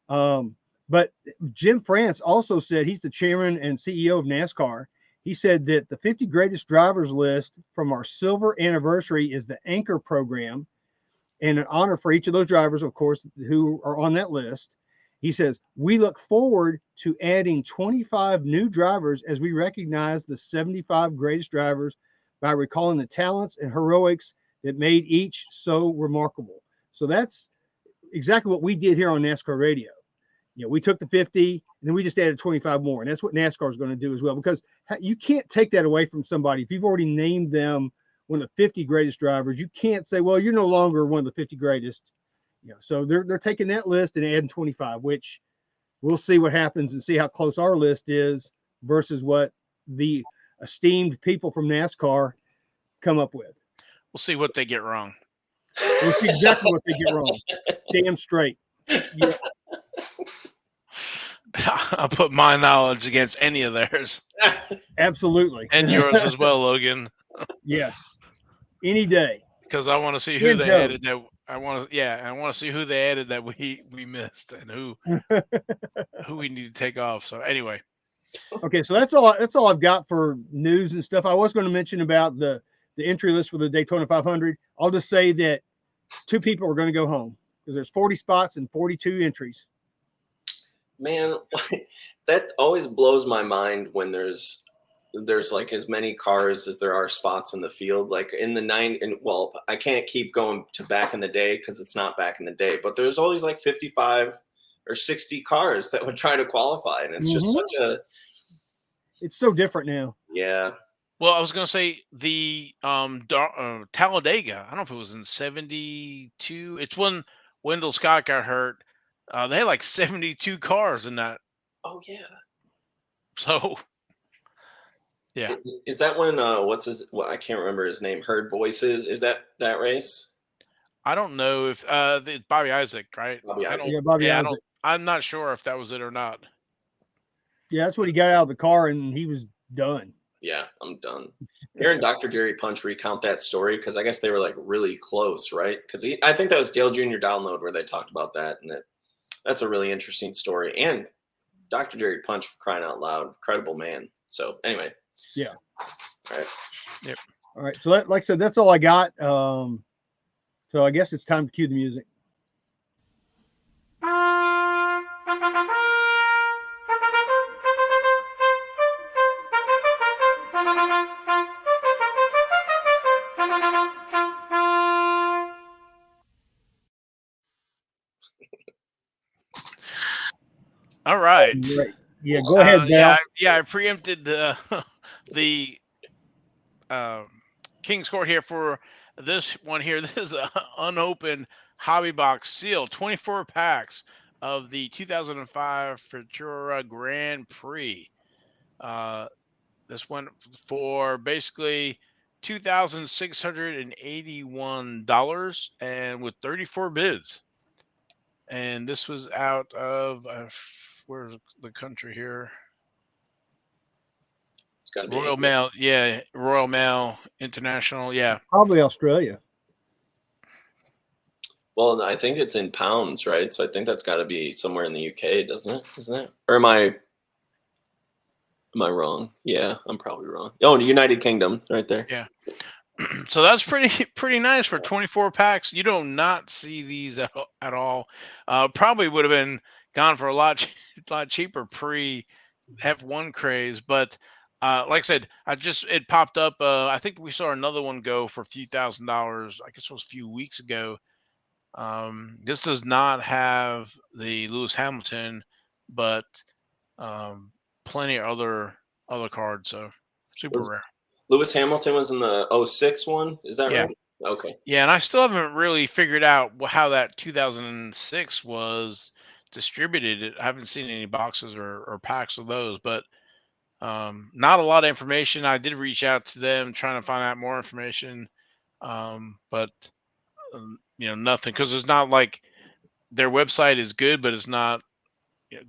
But Jim France also said, he's the chairman and CEO of NASCAR. He said that the 50 greatest drivers list from our silver anniversary is the anchor program and an honor for each of those drivers, of course, who are on that list. He says, we look forward to adding 25 new drivers as we recognize the 75 greatest drivers by recalling the talents and heroics that made each so remarkable. So that's exactly what we did here on NASCAR Radio. We took the 50 and then we just added 25 more. And that's what NASCAR is going to do as well, because you can't take that away from somebody. If you've already named them one of the 50 greatest drivers, you can't say, well, you're no longer one of the 50 greatest. So they're taking that list and adding 25, which we'll see what happens and see how close our list is versus what the esteemed people from NASCAR come up with. We'll see what they get wrong. We'll see exactly what they get wrong. Damn straight. Yeah. I'll put my knowledge against any of theirs. Absolutely. And yours as well, Logan. Yes. Any day. Because I want to see who And they Joe. added that I want to see who they added that we missed and who we need to take off. So anyway. Okay, so that's all I've got for news and stuff. I was going to mention about the entry list for the Daytona 500. I'll just say that 2 people are going to go home because there's 40 spots and 42 entries. Man, that always blows my mind when there's like as many cars as there are spots in the field. Like in the well, I can't keep going to back in the day because it's not back in the day, but there's always like 55 or 60 cars that would try to qualify, and it's just such a. It's so different now. Yeah. Well, I was going to say the Talladega. I don't know if it was in 72. It's when Wendell Scott got hurt. They had like 72 cars in that. Oh yeah. So. Yeah. Is that when what's his? Well, I can't remember his name. Heard Voices. Is that race? I don't know if it's Bobby Isaac, right? Bobby Isaac. Yeah, Bobby Isaac. I'm not sure if that was it or not. Yeah, that's when he got out of the car and he was done. Yeah, I'm done. Hearing Dr. Jerry Punch recount that story, because I guess they were like really close, right? Because I think that was Dale Jr. Download where they talked about that, and that's a really interesting story. And Dr. Jerry Punch, for crying out loud, incredible man. So anyway. Yeah. All right. Yep. All right. So like I said, that's all I got. So I guess it's time to cue the music. All right. Yeah, go ahead, Val. I preempted the King's Court here for this one here. This is an unopened hobby box seal, 24 packs of the 2005 Futura Grand Prix. This went for basically $2,681 and with 34 bids. And this was out of where's the country here? It's got to be Royal Mail. Yeah, Royal Mail International. Yeah, probably Australia. Well, I think it's in pounds, right? So I think that's got to be somewhere in the UK, doesn't it? Isn't it? Or am I wrong? Yeah, I'm probably wrong. Oh, the United Kingdom, right there. Yeah. So that's pretty nice for 24 packs. You do not see these at all. Probably would have been gone for a lot cheaper pre F1 craze, but like I said, it popped up. I think we saw another one go for a few $1,000s. I guess it was a few weeks ago. This does not have the Lewis Hamilton, but plenty of other cards. So super rare. Lewis Hamilton was in the 06 one. Is that right? Okay. Yeah, and I still haven't really figured out how that 2006 was distributed. I haven't seen any boxes or packs of those, but not a lot of information. I did reach out to them trying to find out more information, but nothing, because it's not like their website is good, but it's not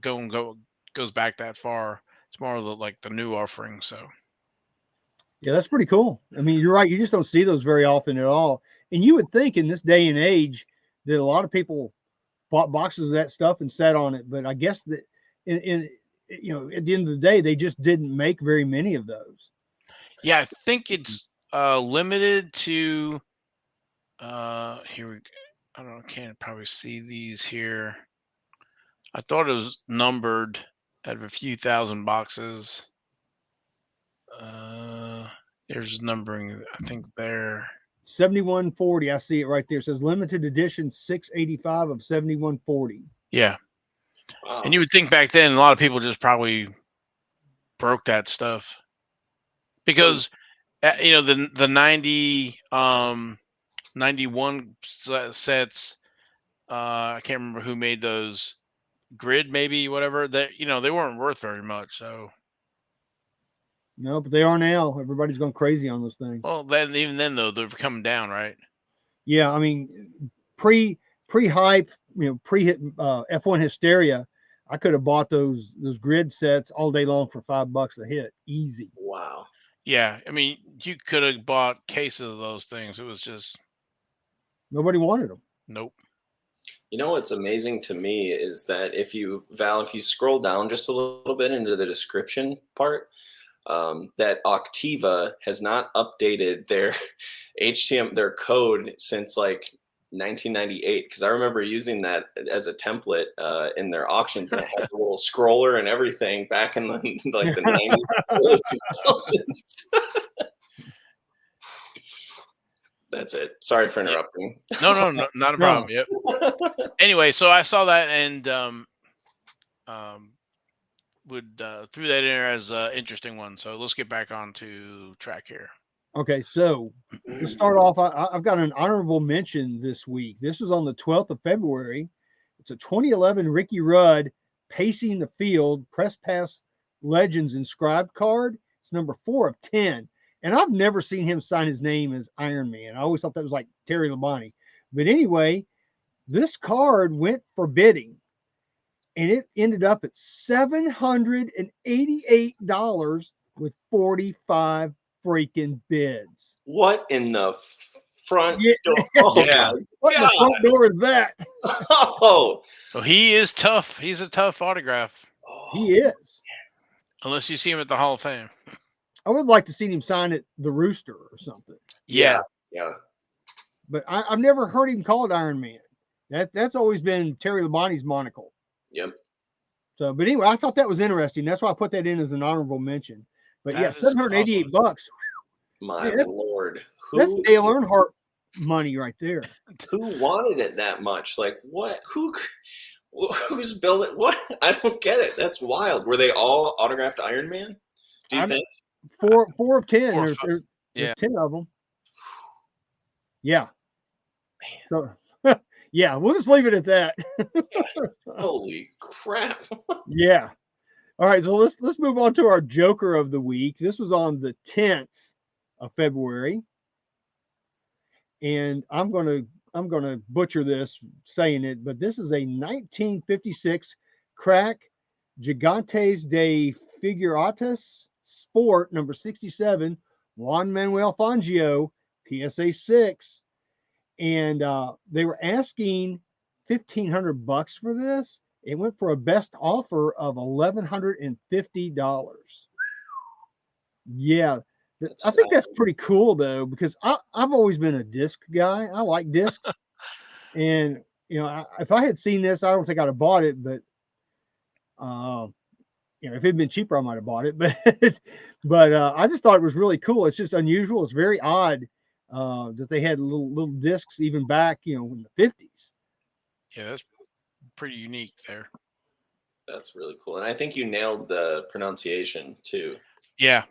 goes back that far. It's more of the new offering. So. Yeah, that's pretty cool. I mean, you're right. You just don't see those very often at all. And you would think in this day and age that a lot of people bought boxes of that stuff and sat on it. But I guess that at the end of the day, they just didn't make very many of those. Yeah, I think it's limited to here we go. I don't know, can't probably see these here. I thought it was numbered out of a few thousand boxes. There's numbering, I think there. 7140. I see it right there. It says limited edition 685 of 7140. Yeah. Wow. And you would think back then a lot of people just probably broke that stuff because the 91 sets. I can't remember who made those. grid, maybe whatever. That they weren't worth very much. So No, but they are now. Everybody's going crazy on those things. well, then even then though they're coming down, right? Yeah, I mean, pre hype, pre F1 hysteria, I could have bought those grid sets all day long for $5 a hit, easy. Wow. Yeah, I mean, you could have bought cases of those things. It was just Nobody wanted them. nope. You know what's amazing to me is that if you scroll down just a little bit into the description part, that Octiva has not updated their HTML their code since like 1998, because I remember using that as a template in their auctions, and it had a little scroller and everything back in the like the 90s, early 2000s. That's it. Sorry for interrupting. No, not a problem. Yep. Anyway, so I saw that and would threw that in there as an interesting one. So let's get back on to track here. Okay, so let's start off. I've got an honorable mention this week. This was on the 12th of February. It's a 2011 Ricky Rudd Pacing the Field Press Pass Legends inscribed card. It's number 4 of 10. And I've never seen him sign his name as Iron Man. I always thought that was like Terry Labonte. But anyway, this card went for bidding, and it ended up at $788 with 45 freaking bids. What in the front door? Oh, yeah. What in the front door is that? Oh, so he is tough. He's a tough autograph. He is. Unless you see him at the Hall of Fame. I would like to see him sign at the Rooster or something. Yeah. But I've never heard him called Iron Man. That's always been Terry Labonte's monocle. Yep. So, but anyway, I thought that was interesting. That's why I put that in as an honorable mention. But That yeah, is $788. awesome. My Lord. That's Dale Earnhardt money right there. Who wanted it that much? Like what? Who's building? What? I don't get it. That's wild. Were they all autographed Iron Man? Do you think? 4 of 10. Four or There's Yeah. 10 of them. Yeah. So, yeah, we'll just leave it at that. Holy crap. Yeah. All right, so let's move on to our Joker of the week. This was on the 10th of February. And I'm gonna butcher this saying it, but this is a 1956 crack Gigantes de Figuratas Sport number 67, Juan Manuel Fangio, PSA 6. And they were asking $1,500 for this. It went for a best offer of $1,150. Yeah, I think that's pretty cool though, because I've always been a disc guy. I like discs, and if I had seen this, I don't think I'd have bought it. But if it had been cheaper, I might have bought it. But I just thought it was really cool. It's just unusual. It's very odd that they had little discs even back in the 50s. Yeah, that's pretty unique there. That's really cool. And I think you nailed the pronunciation too. Yeah.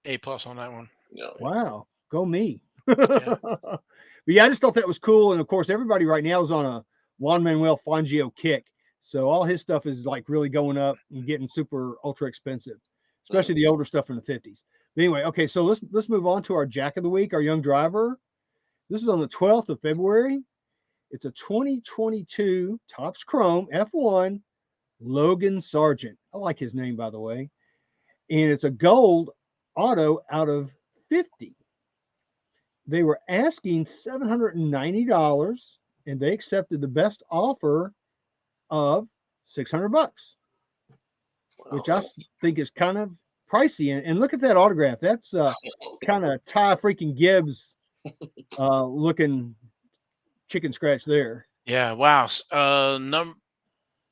A+ on that one. No. Wow. Go me. Yeah. But yeah, I just thought that was cool. And of course, everybody right now is on a Juan Manuel Fangio kick. So all his stuff is like really going up and getting super ultra expensive, especially the older stuff from the 50s. But anyway, okay, so let's move on to our Jack of the Week, our young driver. This is on the 12th of February. It's a 2022 Topps Chrome F1 Logan Sargent. I like his name, by the way. And it's a gold auto out of 50. They were asking $790, and they accepted the best offer of $600, which I think is kind of pricey. And look at that autograph. That's kind of Ty freaking Gibbs looking chicken scratch there. Yeah. Wow.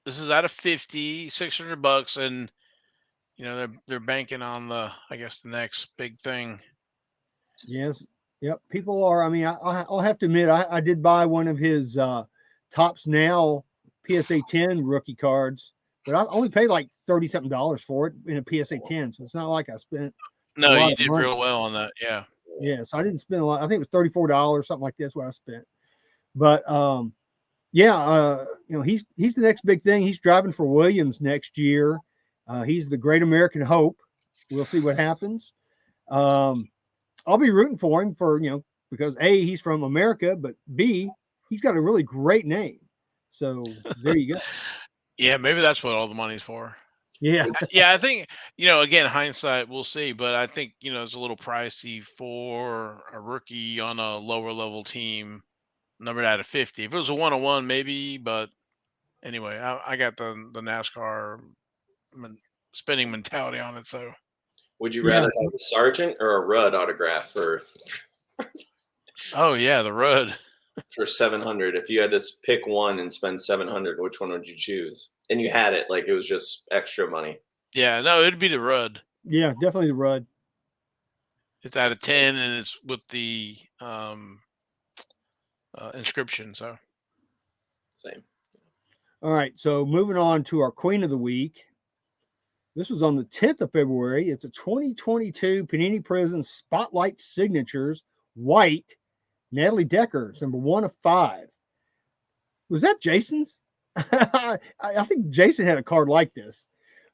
This is out of 50, $600, and they're banking on the next big thing. Yes. Yep. People are. I mean, I'll have to admit, I did buy one of his Topps Now PSA 10 rookie cards, but I only paid like $30-something for it in a PSA 10. So it's not like I spent. No, you did real well on that. Yeah. Yeah. So I didn't spend a lot. I think it was $34, something like that's what I spent. But Yeah, he's the next big thing. He's driving for Williams next year. He's the Great American Hope. We'll see what happens. Um, I'll be rooting for him because A, he's from America, but B, he's got a really great name. So there you go. Yeah, maybe that's what all the money's for. Yeah. Yeah, I think, again, hindsight, we'll see, but I think, it's a little pricey for a rookie on a lower level team, numbered out of 50. If it was a 1-on-1, maybe, but anyway, I got the NASCAR men- spending mentality on it. So, Would you Yeah. rather have a Sargent or a Rudd autograph oh yeah, the Rudd. for 700? If you had to pick one and spend 700, which one would you choose? And you had it, like it was just extra money. Yeah, no, it'd be the Rudd. Yeah, definitely the Rudd. It's out of 10, and it's with the inscription. So, Same. All right. So moving on to our Queen of the Week. This was on the 10th of February. It's a 2022 Panini PRIZM Spotlight Signatures White Natalie Decker, number 1 of 5. Was that Jason's? I think Jason had a card like this.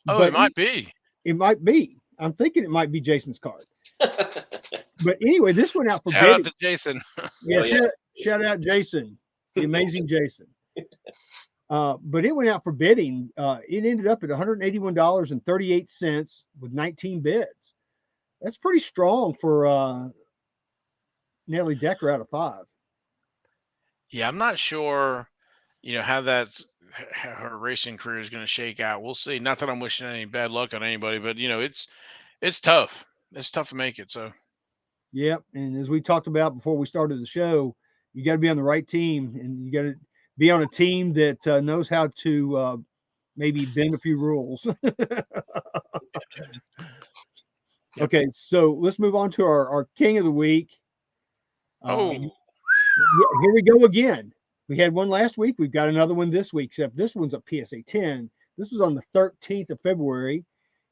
oh, But it might be. It might be. I'm thinking it might be Jason's card. But anyway, this went out for Shout out bidding. to Jason. Yeah, Oh, yeah. shout out Jason, the amazing Jason. But it went out for bidding. It ended up at $181.38 with 19 bids. That's pretty strong for Natalie Decker out of 5. Yeah, I'm not sure, how how her racing career is going to shake out. We'll see. Not that I'm wishing any bad luck on anybody, but it's tough. It's tough to make it. So, Yep. And as we talked about before we started the show, you got to be on the right team, and you got to be on a team that knows how to maybe bend a few rules. Yep. Okay, so let's move on to our King of the Week. oh, Here we go again. We had one last week. We've got another one this week, except this one's a PSA 10. This was on the 13th of February.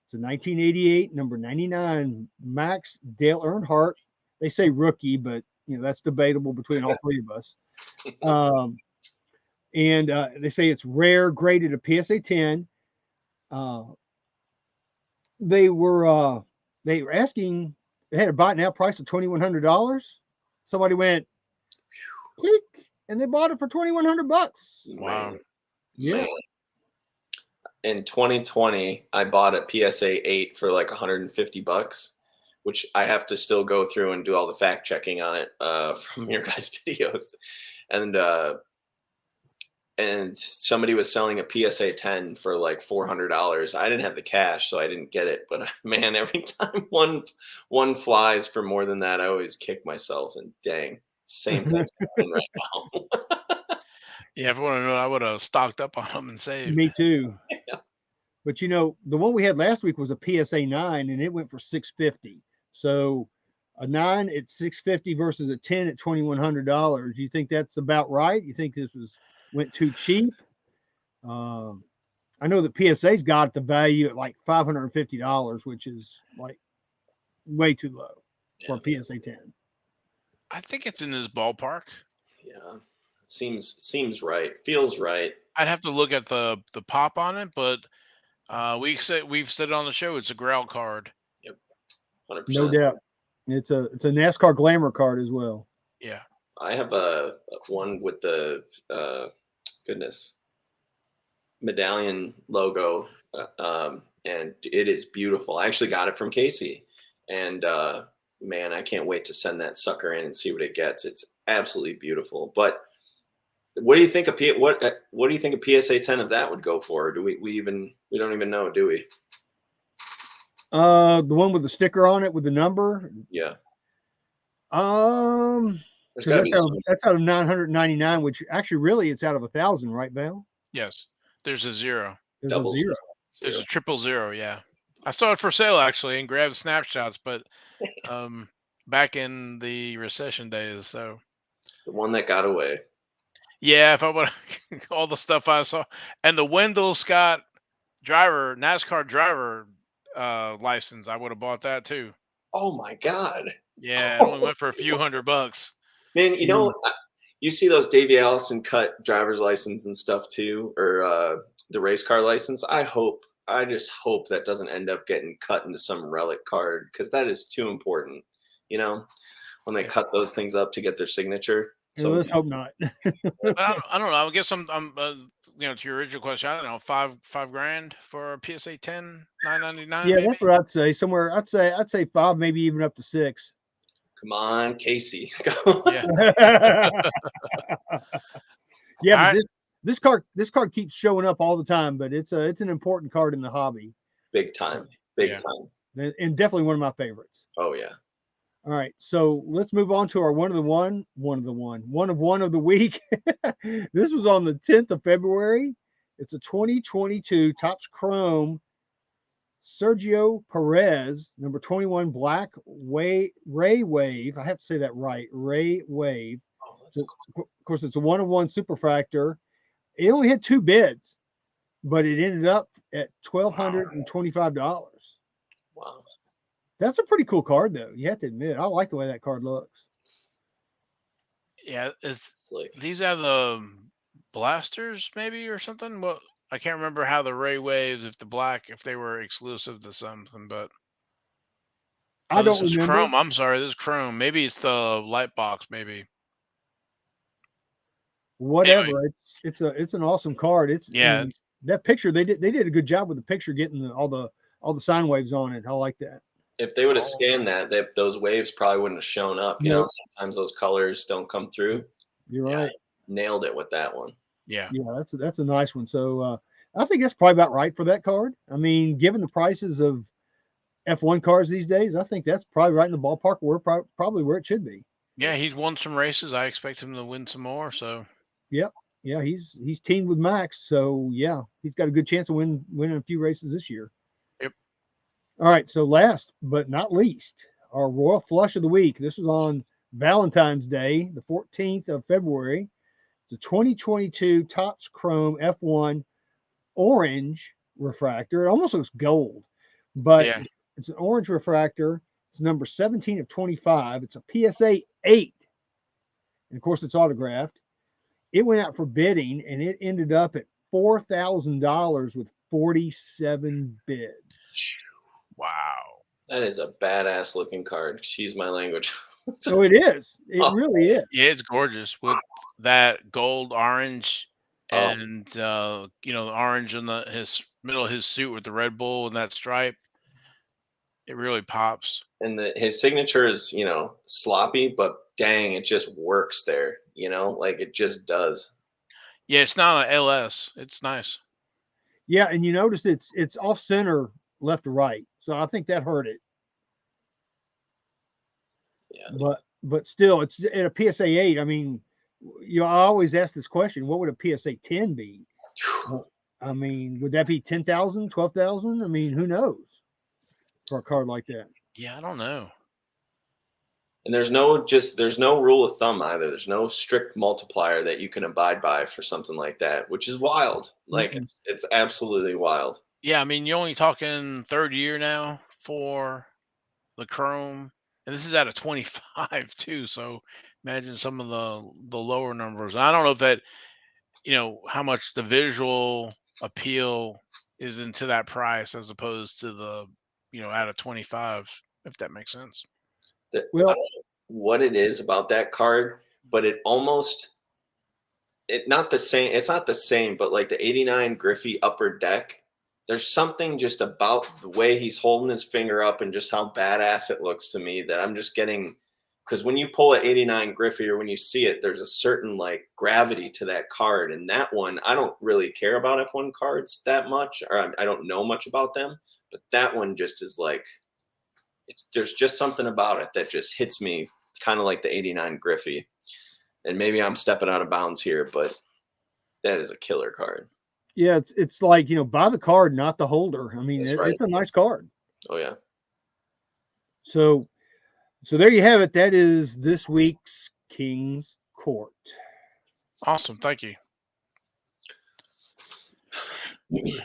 It's a 1988, number 99, Max Dale Earnhardt. They say rookie, but that's debatable between all three of us. And they say it's rare, graded a PSA 10. They were asking. They had a buy now price of $2,100. Somebody went click, and they bought it for $2,100. wow. Yeah. Man. In 2020, I bought a PSA 8 for like $150, which I have to still go through and do all the fact checking on it from your guys' videos. And somebody was selling a PSA 10 for like $400. I didn't have the cash, so I didn't get it. But man, every time one flies for more than that, I always kick myself. And dang, same thing's happening right now. Yeah, if you want to know, I would have stocked up on them and saved. Me too. Yeah. But the one we had last week was a PSA 9, and it went for $650. So a 9 at $650 versus a 10 at $2,100. You think that's about right? You think this went too cheap? I know that PSA's got the value at like $550, which is like way too low for a PSA 10. I think it's in this ballpark. Yeah, seems right. Feels right. I'd have to look at the pop on it, but we've said it on the show. It's a Grail card. Yep, 100%. No doubt. It's a NASCAR Glamour card as well. Yeah. I have a one with the medallion logo, and it is beautiful. I actually got it from Casey, and man, I can't wait to send that sucker in and see what it gets. It's absolutely beautiful. But what do you think what do you think a PSA 10 of that would go for? Do we don't even know, do we? The one with the sticker on it with the number. Yeah. That's out of 999, which actually really it's out of 1,000, right, Val? Yes. There's a 0. There's Double a 0. There's a 000. Yeah. I saw it for sale actually and grabbed snapshots, but back in the recession days. So the one that got away. yeah, if I would all the stuff I saw, and the Wendell Scott NASCAR driver license, I would have bought that too. Oh my God. Yeah, it only went for a few $100. Man, you see those Davey Allison cut driver's license and stuff too, or the race car license. I just hope that doesn't end up getting cut into some relic card, because that is too important. You know, when they cut those things up to get their signature. Let's hope not. I don't know. I guess I'm to your original question, I don't know, five grand for a PSA 10, $9.99 Yeah, maybe. that's what I'd say. Somewhere, I'd say 5, maybe even up to 6. Come on, Casey. Yeah. Yeah, All but right. this card keeps showing up all the time, but it's an important card in the hobby. Big time. Big time. And definitely one of my favorites. Oh yeah. All right, so let's move on to our one of the week. This was on the 10th of February. It's a 2022 Topps Chrome Sergio Perez, number 21, black Ray Wave. I have to say that right, Ray Wave. Oh, So, of course, it's a 1-of-1 superfractor. It only had 2 bids, but it ended up at $1,225. Wow. That's a pretty cool card, though. You have to admit, I like the way that card looks. Yeah, these are the blasters maybe or something? Well, I can't remember how the Ray Waves, if they were exclusive to something, but I this don't is remember. Chrome. I'm sorry, this is Chrome. Maybe it's the light box, maybe. Whatever. Anyway. It's an awesome card. That picture, they did a good job with the picture, getting all the sine waves on it. I like that. If they would have scanned that, those waves probably wouldn't have shown up. You know, sometimes those colors don't come through. You're right. Nailed it with that one. Yeah. Yeah, that's a nice one. So I think that's probably about right for that card. I mean, given the prices of F1 cars these days, I think that's probably right in the ballpark where probably where it should be. Yeah, he's won some races. I expect him to win some more. So. Yep. Yeah, he's teamed with Max, so yeah, he's got a good chance of winning a few races this year. Yep. All right, so last but not least, our Royal Flush of the Week. This was on Valentine's Day, the 14th of February. It's a 2022 Topps Chrome F1 orange refractor. It almost looks gold, but it's an orange refractor. It's number 17 of 25. It's a PSA 8. And of course, it's autographed. It went out for bidding, and it ended up at $4,000 with 47 bids. Wow. That is a badass looking card. Excuse my language. So it is. It really is. Yeah, it's gorgeous with that gold, orange, and the orange in his middle of his suit with the Red Bull and that stripe. It really pops. And his signature is, sloppy, but dang, it just works there. Like it just does. Yeah, it's not an LS. It's nice. Yeah, and you notice it's off center, left to right. So I think that hurt it. Yeah. But still, it's at a PSA 8. I mean, I always ask this question: what would a PSA 10 be? I mean, would that be 10,000, 12,000? I mean, who knows for a card like that? Yeah, I don't know. And there's no rule of thumb either. There's no strict multiplier that you can abide by for something like that, which is wild. Like it's absolutely wild. Yeah, I mean, you're only talking third year now for the Chrome, and this is at a 25 too. So imagine some of the lower numbers. And I don't know if that, how much the visual appeal is into that price as opposed to the, at a 25, if that makes sense. Well, I don't know what it is about that card, but it's not the same, but like the 89 Griffey Upper Deck, there's something just about the way he's holding his finger up and just how badass it looks to me that I'm just getting, because when you pull an 89 Griffey or when you see it, there's a certain like gravity to that card. And that one, I don't really care about F1 cards that much, or I don't know much about them, but that one just is like, there's just something about it that just hits me kind of like the 89 Griffey. And maybe I'm stepping out of bounds here, but that is a killer card. Yeah, it's like, buy the card, not the holder. I mean, it's a nice card. Oh, yeah. So there you have it. That is this week's King's Court. Awesome. Thank you. Well,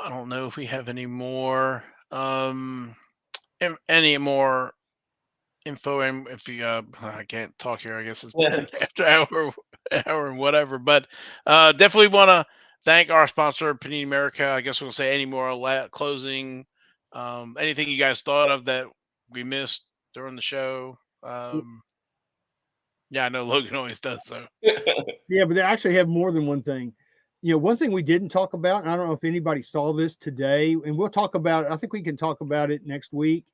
I don't know if we have any more info, and if you I can't talk here, I guess it's been after hour and whatever, but definitely want to thank our sponsor, Panini America. I guess we'll say any more closing, anything you guys thought of that we missed during the show. Yeah, I know Logan always does so. Yeah, but they actually have more than one thing. One thing we didn't talk about, and I don't know if anybody saw this today, and we'll talk about it. I think we can talk about it next week.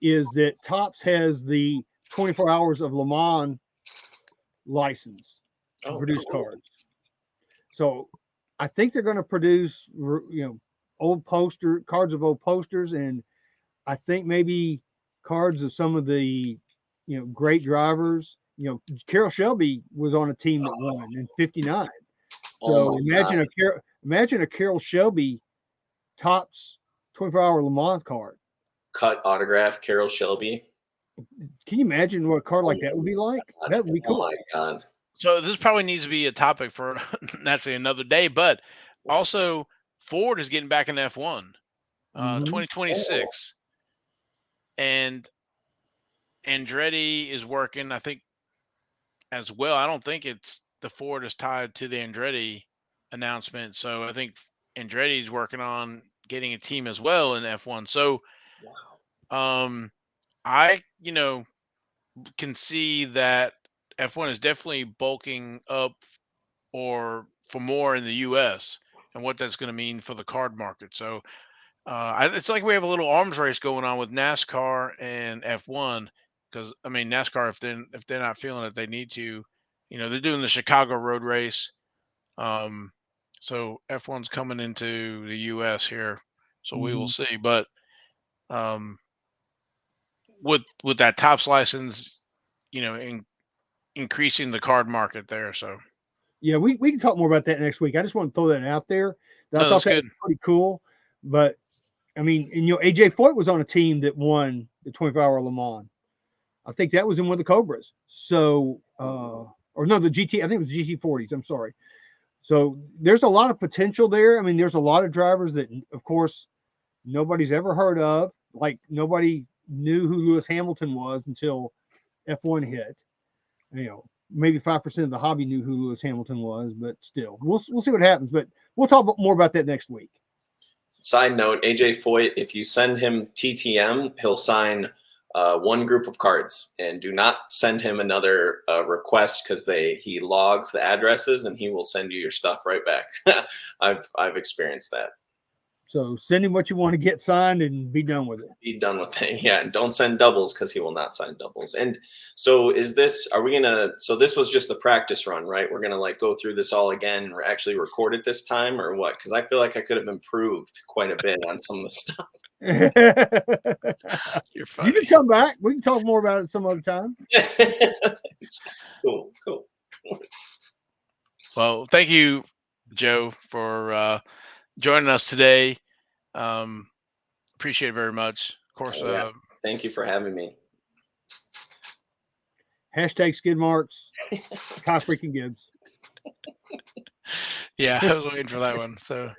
Is that Topps has the 24 hours of Le Mans license to produce cards. So I think they're going to produce, old cards of old posters, and I think maybe cards of some of the, great drivers. Carroll Shelby was on a team that won in '59. So imagine a Carroll Shelby Topps 24-hour Le Mans card. Cut autograph Carroll Shelby. Can you imagine what a card like that would be like? That would be cool. Oh my God. So this probably needs to be a topic for naturally another day, but also Ford is getting back in F1, 2026, and Andretti is working, I think, as well. I don't think it's the Ford is tied to the Andretti announcement, so I think Andretti is working on getting a team as well in F1. So, I can see that F1 is definitely bulking up or for more in the U.S. and what that's going to mean for the card market. So it's like we have a little arms race going on with NASCAR and F1 because I mean NASCAR if they're not feeling it they need to, they're doing the Chicago road race. So F1's coming into the U.S. here, so we will see. But with that Topps license, increasing the card market there. So yeah, we can talk more about that next week. I just want to throw that out there. I thought that's that good. was pretty cool. But I mean, and AJ Foyt was on a team that won the 24-hour Le Mans. I think that was in one of the Cobras. So, or no, the GT. I think it was GT40s. I'm sorry. So there's a lot of potential there. I mean, there's a lot of drivers that, of course, nobody's ever heard of. Like nobody knew who Lewis Hamilton was until F1 hit. Maybe 5% of the hobby knew who Lewis Hamilton was, but still, we'll see what happens. But we'll talk more about that next week. Side note: AJ Foyt, if you send him TTM, he'll sign one group of cards, and do not send him another request because he logs the addresses and he will send you your stuff right back. I've experienced that. So send him what you want to get signed and be done with it. Be done with it. Yeah. And don't send doubles because he will not sign doubles. And so so this was just the practice run, right? We're going to go through this all again and actually record it this time or what? Because I feel like I could have improved quite a bit on some of the stuff. You're funny. You can come back. We can talk more about it some other time. Cool. Well, thank you, Joe, for joining us today. Appreciate it very much. Of course. Thank you for having me. Hashtag skid marks. Ty freaking Gibbs. Yeah, I was waiting for that one. So,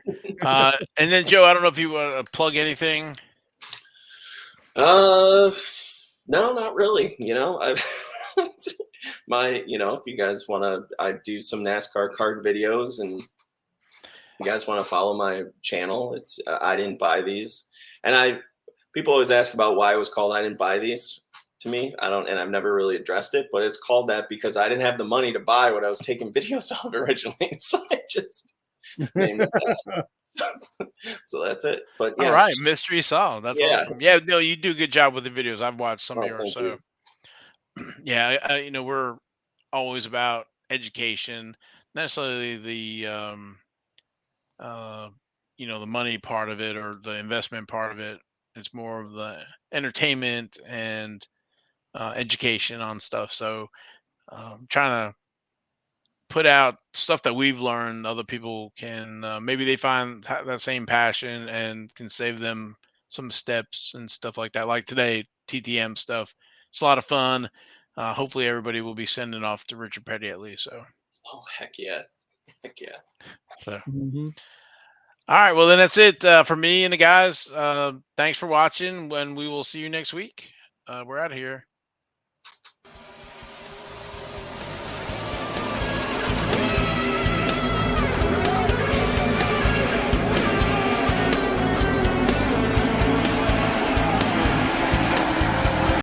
and then Joe, I don't know if you want to plug anything. No, not really. If you guys want to, I do some NASCAR card videos, and you guys want to follow my channel. It's I didn't buy these, and people always ask about why it was called I didn't buy these. To me, and I've never really addressed it, but it's called that because I didn't have the money to buy what I was taking videos of originally, so I just named it that. So that's it. But yeah. All right, mystery solved. That's awesome. Yeah, no, you do a good job with the videos. I've watched some of yours. So yeah, we're always about education, not necessarily the the money part of it or the investment part of it. It's more of the entertainment and education on stuff. So trying to put out stuff that we've learned, other people can maybe they find that same passion and can save them some steps and stuff like that. Like today, TTM stuff. It's a lot of fun. Hopefully, everybody will be sending off to Richard Petty at least. So. Oh heck yeah. So. All right. Well, then that's it for me and the guys. Thanks for watching. When we will see you next week. we're out of here.